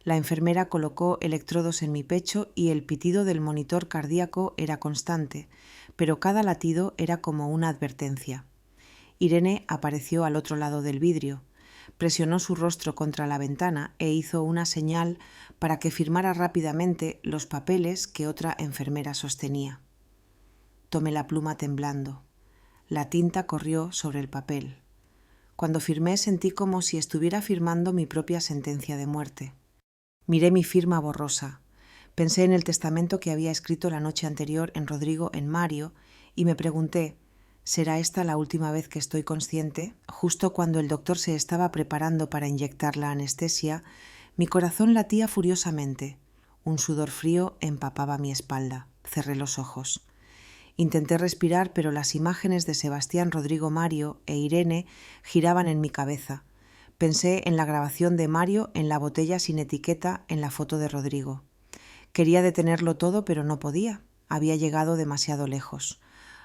La enfermera colocó electrodos en mi pecho y el pitido del monitor cardíaco era constante, pero cada latido era como una advertencia. Irene apareció al otro lado del vidrio. Presionó su rostro contra la ventana e hizo una señal para que firmara rápidamente los papeles que otra enfermera sostenía. Tomé la pluma temblando. La tinta corrió sobre el papel. Cuando firmé sentí como si estuviera firmando mi propia sentencia de muerte. Miré mi firma borrosa. Pensé en el testamento que había escrito la noche anterior en Rodrigo en Mario y me pregunté, ¿será esta la última vez que estoy consciente? Justo cuando el doctor se estaba preparando para inyectar la anestesia, mi corazón latía furiosamente. Un sudor frío empapaba mi espalda. Cerré los ojos. Intenté respirar, pero las imágenes de Sebastián, Rodrigo, Mario e Irene giraban en mi cabeza. Pensé en la grabación de Mario en la botella sin etiqueta en la foto de Rodrigo. Quería detenerlo todo, pero no podía. Había llegado demasiado lejos.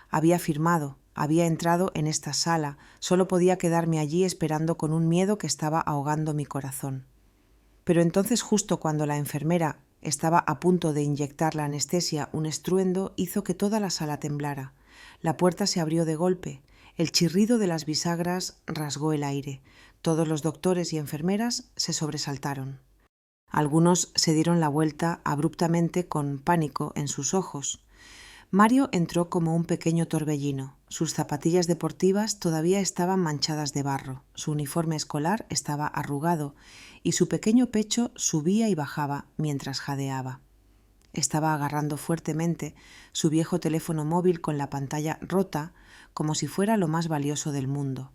Había firmado, había entrado en esta sala. Solo podía quedarme allí esperando con un miedo que estaba ahogando mi corazón. Pero entonces, justo cuando la enfermera Estaba a punto de inyectar la anestesia. Un estruendo hizo que toda la sala temblara. La puerta se abrió de golpe. El chirrido de las bisagras rasgó el aire. Todos los doctores y enfermeras se sobresaltaron. Algunos se dieron la vuelta abruptamente con pánico en sus ojos. Mario entró como un pequeño torbellino. Sus zapatillas deportivas todavía estaban manchadas de barro, su uniforme escolar estaba arrugado y su pequeño pecho subía y bajaba mientras jadeaba. Estaba agarrando fuertemente su viejo teléfono móvil con la pantalla rota como si fuera lo más valioso del mundo.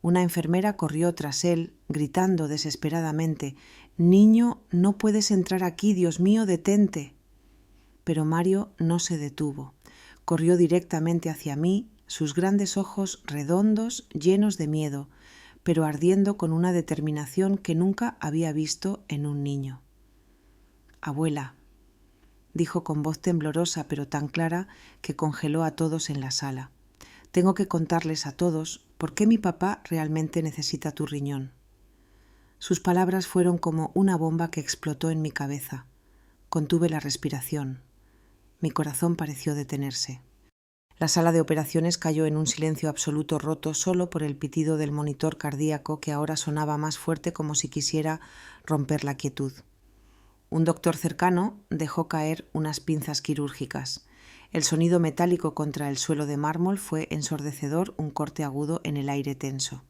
Una enfermera corrió tras él, gritando desesperadamente: «Niño, no puedes entrar aquí, Dios mío, detente». Pero Mario no se detuvo. Corrió directamente hacia mí, sus grandes ojos redondos, llenos de miedo, pero ardiendo con una determinación que nunca había visto en un niño. «Abuela», dijo con voz temblorosa pero tan clara que congeló a todos en la sala. «Tengo que contarles a todos por qué mi papá realmente necesita tu riñón». Sus palabras fueron como una bomba que explotó en mi cabeza. Contuve la respiración. Mi corazón pareció detenerse. La sala de operaciones cayó en un silencio absoluto, roto solo por el pitido del monitor cardíaco que ahora sonaba más fuerte, como si quisiera romper la quietud. Un doctor cercano dejó caer unas pinzas quirúrgicas. El sonido metálico contra el suelo de mármol fue ensordecedor, un corte agudo en el aire tenso.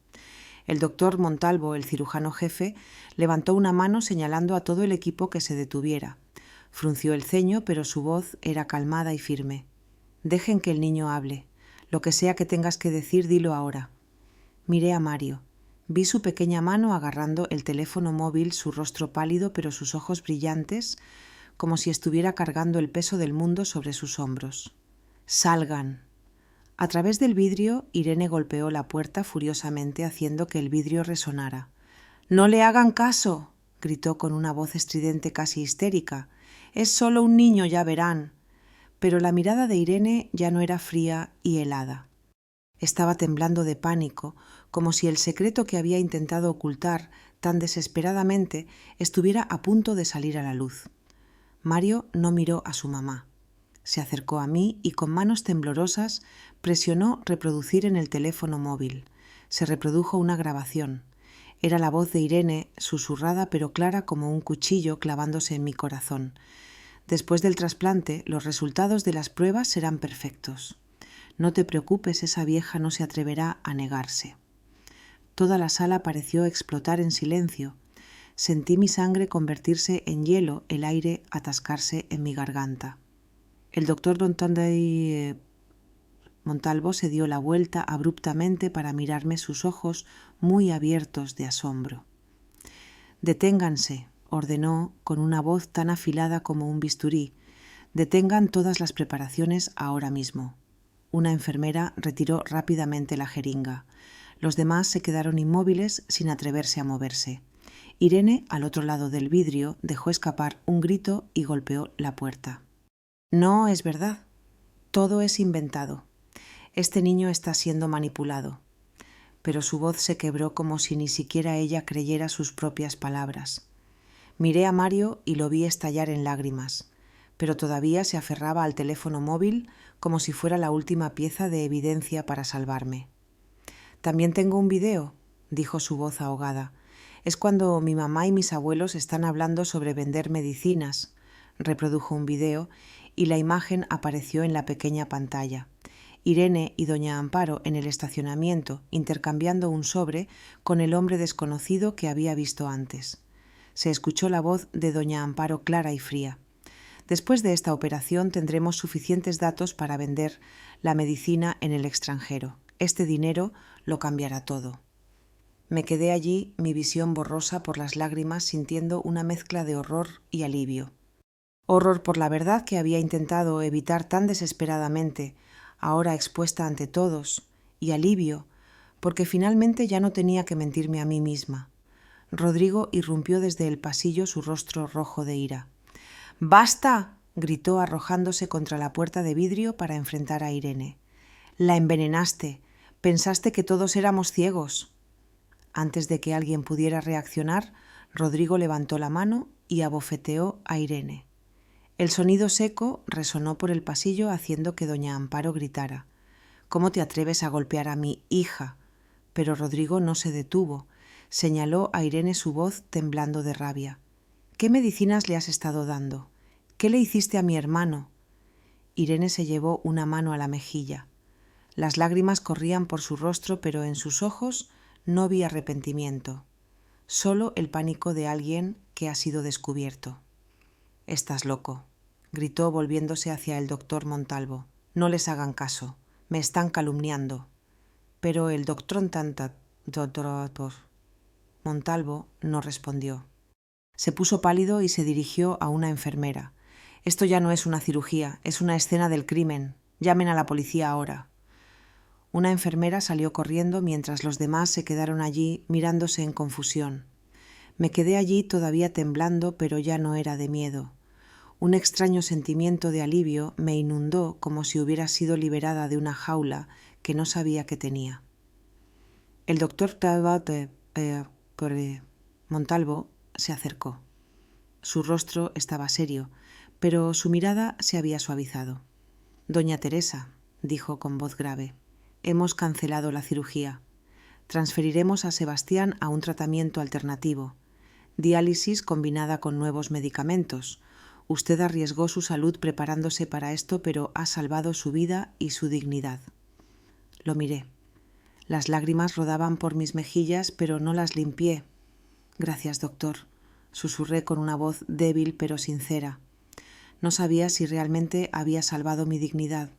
El doctor Montalvo, el cirujano jefe, levantó una mano señalando a todo el equipo que se detuviera. Frunció el ceño, pero su voz era calmada y firme. «Dejen que el niño hable. Lo que sea que tengas que decir, dilo ahora». Miré a Mario. Vi su pequeña mano agarrando el teléfono móvil, su rostro pálido, pero sus ojos brillantes, como si estuviera cargando el peso del mundo sobre sus hombros. «Salgan». A través del vidrio, Irene golpeó la puerta furiosamente, haciendo que el vidrio resonara. «¡No le hagan caso!», gritó con una voz estridente, casi histérica. «Es solo un niño, ya verán». Pero la mirada de Irene ya no era fría y helada. Estaba temblando de pánico, como si el secreto que había intentado ocultar tan desesperadamente estuviera a punto de salir a la luz. Mario no miró a su mamá. Se acercó a mí y con manos temblorosas presionó reproducir en el teléfono móvil. Se reprodujo una grabación. Era la voz de Irene, susurrada pero clara como un cuchillo clavándose en mi corazón. «Después del trasplante, los resultados de las pruebas serán perfectos. No te preocupes, esa vieja no se atreverá a negarse». Toda la sala pareció explotar en silencio. Sentí mi sangre convertirse en hielo, el aire atascarse en mi garganta. El doctor Montalvo se dio la vuelta abruptamente para mirarme, sus ojos muy abiertos de asombro. «Deténganse», ordenó con una voz tan afilada como un bisturí. «Detengan todas las preparaciones ahora mismo». Una enfermera retiró rápidamente la jeringa. Los demás se quedaron inmóviles sin atreverse a moverse. Irene, al otro lado del vidrio, dejó escapar un grito y golpeó la puerta. «No es verdad. Todo es inventado. Este niño está siendo manipulado». Pero su voz se quebró como si ni siquiera ella creyera sus propias palabras. Miré a Mario y lo vi estallar en lágrimas, pero todavía se aferraba al teléfono móvil como si fuera la última pieza de evidencia para salvarme. «También tengo un video», dijo su voz ahogada. «Es cuando mi mamá y mis abuelos están hablando sobre vender medicinas». Reprodujo un video y la imagen apareció en la pequeña pantalla. Irene y doña Amparo en el estacionamiento, intercambiando un sobre con el hombre desconocido que había visto antes. Se escuchó la voz de doña Amparo clara y fría. «Después de esta operación tendremos suficientes datos para vender la medicina en el extranjero. Este dinero lo cambiará todo». Me quedé allí, mi visión borrosa por las lágrimas, sintiendo una mezcla de horror y alivio. Horror por la verdad que había intentado evitar tan desesperadamente, ahora expuesta ante todos, y alivio, porque finalmente ya no tenía que mentirme a mí misma. Rodrigo irrumpió desde el pasillo, su rostro rojo de ira. «¡Basta!», gritó arrojándose contra la puerta de vidrio para enfrentar a Irene. «La envenenaste. Pensaste que todos éramos ciegos». Antes de que alguien pudiera reaccionar, Rodrigo levantó la mano y abofeteó a Irene. El sonido seco resonó por el pasillo haciendo que doña Amparo gritara: «¿Cómo te atreves a golpear a mi hija?». Pero Rodrigo no se detuvo. Señaló a Irene su voz temblando de rabia. «¿Qué medicinas le has estado dando? ¿Qué le hiciste a mi hermano?». Irene se llevó una mano a la mejilla. Las lágrimas corrían por su rostro, pero en sus ojos no vi arrepentimiento, solo el pánico de alguien que ha sido descubierto. «Estás loco», gritó volviéndose hacia el doctor Montalvo. «No les hagan caso. Me están calumniando». Pero el doctor Montalvo no respondió. Se puso pálido y se dirigió a una enfermera. «Esto ya no es una cirugía, es una escena del crimen. Llamen a la policía ahora». Una enfermera salió corriendo mientras los demás se quedaron allí mirándose en confusión. Me quedé allí todavía temblando, pero ya no era de miedo. Un extraño sentimiento de alivio me inundó como si hubiera sido liberada de una jaula que no sabía que tenía. El doctor Montalvo se acercó. Su rostro estaba serio, pero su mirada se había suavizado. «Doña Teresa», dijo con voz grave, «hemos cancelado la cirugía. Transferiremos a Sebastián a un tratamiento alternativo. Diálisis combinada con nuevos medicamentos. Usted arriesgó su salud preparándose para esto, pero ha salvado su vida y su dignidad». Lo miré. Las lágrimas rodaban por mis mejillas, pero no las limpié. «Gracias, doctor», susurré con una voz débil pero sincera. No sabía si realmente había salvado mi dignidad,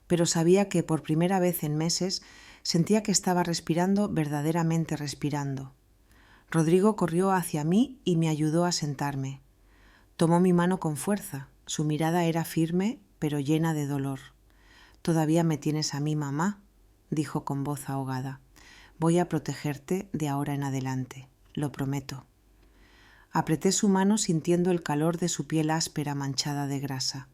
pero sabía que por primera vez en meses sentía que estaba respirando, verdaderamente respirando. Rodrigo corrió hacia mí y me ayudó a sentarme. Tomó mi mano con fuerza. Su mirada era firme, pero llena de dolor. «Todavía me tienes a mí, mamá», dijo con voz ahogada. «Voy a protegerte de ahora en adelante, lo prometo». Apreté su mano sintiendo el calor de su piel áspera manchada de grasa.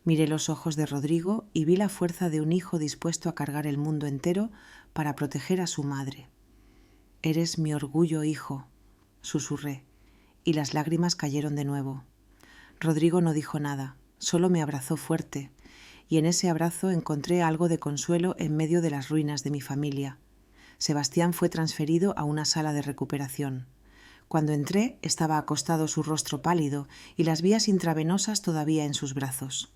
Miré los ojos de Rodrigo y vi la fuerza de un hijo dispuesto a cargar el mundo entero para proteger a su madre. «Eres mi orgullo, hijo», susurré, y las lágrimas cayeron de nuevo. Rodrigo no dijo nada, solo me abrazó fuerte, y en ese abrazo encontré algo de consuelo en medio de las ruinas de mi familia. Sebastián fue transferido a una sala de recuperación. Cuando entré, estaba acostado, su rostro pálido y las vías intravenosas todavía en sus brazos.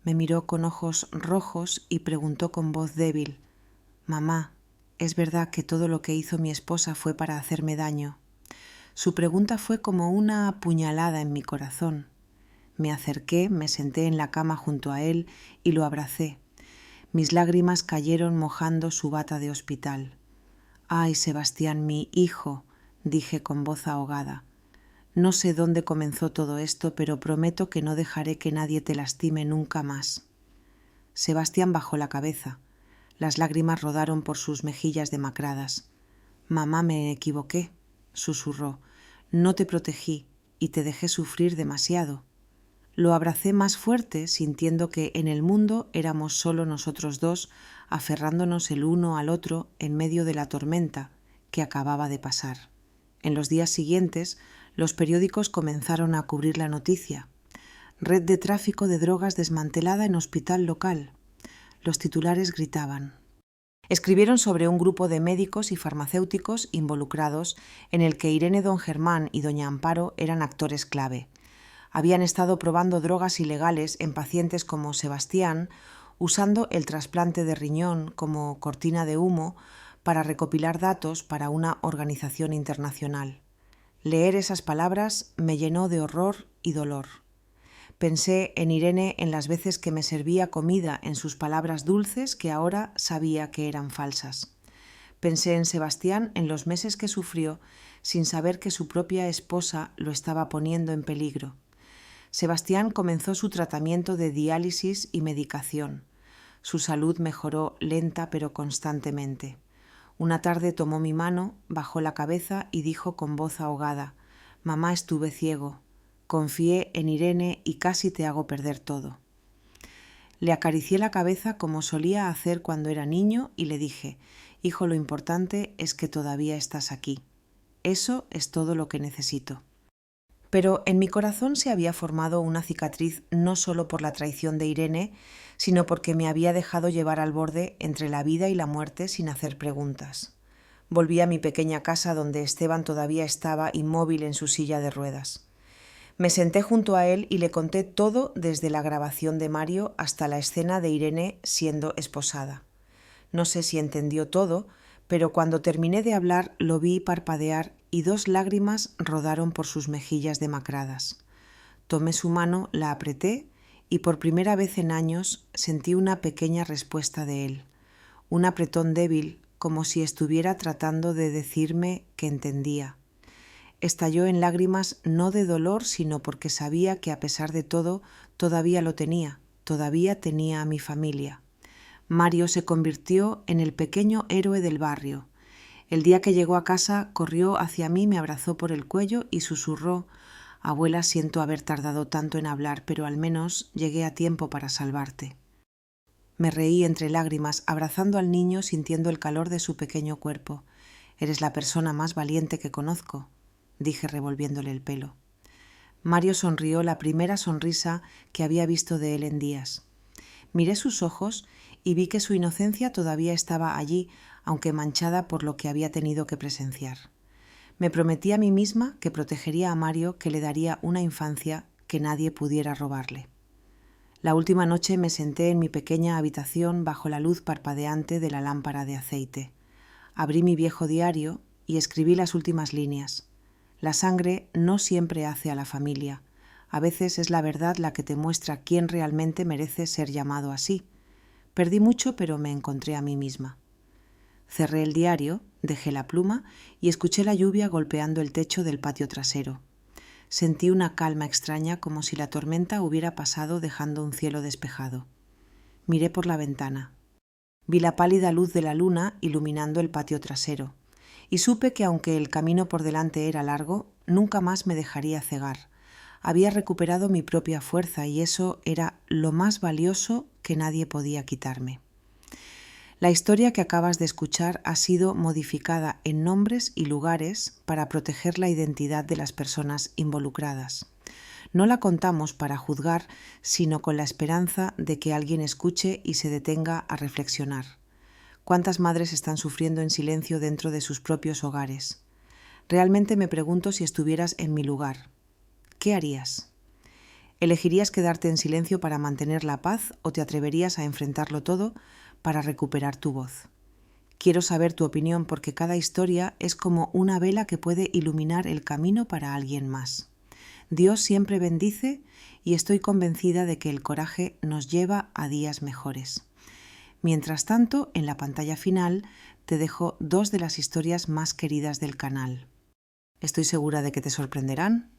Me miró con ojos rojos y preguntó con voz débil: «Mamá, ¿es verdad que todo lo que hizo mi esposa fue para hacerme daño?». Su pregunta fue como una puñalada en mi corazón. Me acerqué, me senté en la cama junto a él y lo abracé. Mis lágrimas cayeron mojando su bata de hospital. «Ay, Sebastián, mi hijo», dije con voz ahogada. «No sé dónde comenzó todo esto, pero prometo que no dejaré que nadie te lastime nunca más». Sebastián bajó la cabeza. Las lágrimas rodaron por sus mejillas demacradas. «Mamá, me equivoqué», susurró. «No te protegí y te dejé sufrir demasiado». Lo abracé más fuerte, sintiendo que en el mundo éramos solo nosotros dos, aferrándonos el uno al otro en medio de la tormenta que acababa de pasar. En los días siguientes, los periódicos comenzaron a cubrir la noticia. «Red de tráfico de drogas desmantelada en hospital local». Los titulares gritaban. Escribieron sobre un grupo de médicos y farmacéuticos involucrados en el que Irene don Germán y doña Amparo eran actores clave. Habían estado probando drogas ilegales en pacientes como Sebastián, usando el trasplante de riñón como cortina de humo para recopilar datos para una organización internacional. Leer esas palabras me llenó de horror y dolor. Pensé en Irene en las veces que me servía comida en sus palabras dulces que ahora sabía que eran falsas. Pensé en Sebastián en los meses que sufrió sin saber que su propia esposa lo estaba poniendo en peligro. Sebastián comenzó su tratamiento de diálisis y medicación. Su salud mejoró lenta pero constantemente. Una tarde tomó mi mano, bajó la cabeza y dijo con voz ahogada: «Mamá, estuve ciego. Confié en Irene y casi te hago perder todo». Le acaricié la cabeza como solía hacer cuando era niño y le dije: «Hijo, lo importante es que todavía estás aquí. Eso es todo lo que necesito». Pero en mi corazón se había formado una cicatriz no solo por la traición de Irene, sino porque me había dejado llevar al borde entre la vida y la muerte sin hacer preguntas. Volví a mi pequeña casa donde Esteban todavía estaba inmóvil en su silla de ruedas. Me senté junto a él y le conté todo desde la grabación de Mario hasta la escena de Irene siendo esposada. No sé si entendió todo, pero cuando terminé de hablar lo vi parpadear y 2 lágrimas rodaron por sus mejillas demacradas. Tomé su mano, la apreté y por primera vez en años sentí una pequeña respuesta de él, un apretón débil, como si estuviera tratando de decirme que entendía. Estalló en lágrimas no de dolor, sino porque sabía que a pesar de todo todavía lo tenía, todavía tenía a mi familia. Mario se convirtió en el pequeño héroe del barrio. El día que llegó a casa corrió hacia mí, me abrazó por el cuello y susurró: «Abuela, siento haber tardado tanto en hablar, pero al menos llegué a tiempo para salvarte». Me reí entre lágrimas, abrazando al niño, sintiendo el calor de su pequeño cuerpo. «Eres la persona más valiente que conozco», dije revolviéndole el pelo. Mario sonrió, la primera sonrisa que había visto de él en días. Miré sus ojos y vi que su inocencia todavía estaba allí, aunque manchada por lo que había tenido que presenciar. Me prometí a mí misma que protegería a Mario, que le daría una infancia que nadie pudiera robarle. La última noche me senté en mi pequeña habitación bajo la luz parpadeante de la lámpara de aceite. Abrí mi viejo diario y escribí las últimas líneas. La sangre no siempre hace a la familia. A veces es la verdad la que te muestra quién realmente merece ser llamado así. Perdí mucho, pero me encontré a mí misma. Cerré el diario, dejé la pluma y escuché la lluvia golpeando el techo del patio trasero. Sentí una calma extraña, como si la tormenta hubiera pasado dejando un cielo despejado. Miré por la ventana. Vi la pálida luz de la luna iluminando el patio trasero, y supe que aunque el camino por delante era largo, nunca más me dejaría cegar. Había recuperado mi propia fuerza y eso era lo más valioso que nadie podía quitarme. La historia que acabas de escuchar ha sido modificada en nombres y lugares para proteger la identidad de las personas involucradas. No la contamos para juzgar, sino con la esperanza de que alguien escuche y se detenga a reflexionar. ¿Cuántas madres están sufriendo en silencio dentro de sus propios hogares? Realmente me pregunto si estuvieras en mi lugar. ¿Qué harías? ¿Elegirías quedarte en silencio para mantener la paz o te atreverías a enfrentarlo todo para recuperar tu voz? Quiero saber tu opinión porque cada historia es como una vela que puede iluminar el camino para alguien más. Dios siempre bendice y estoy convencida de que el coraje nos lleva a días mejores. Mientras tanto, en la pantalla final te dejo 2 de las historias más queridas del canal. Estoy segura de que te sorprenderán.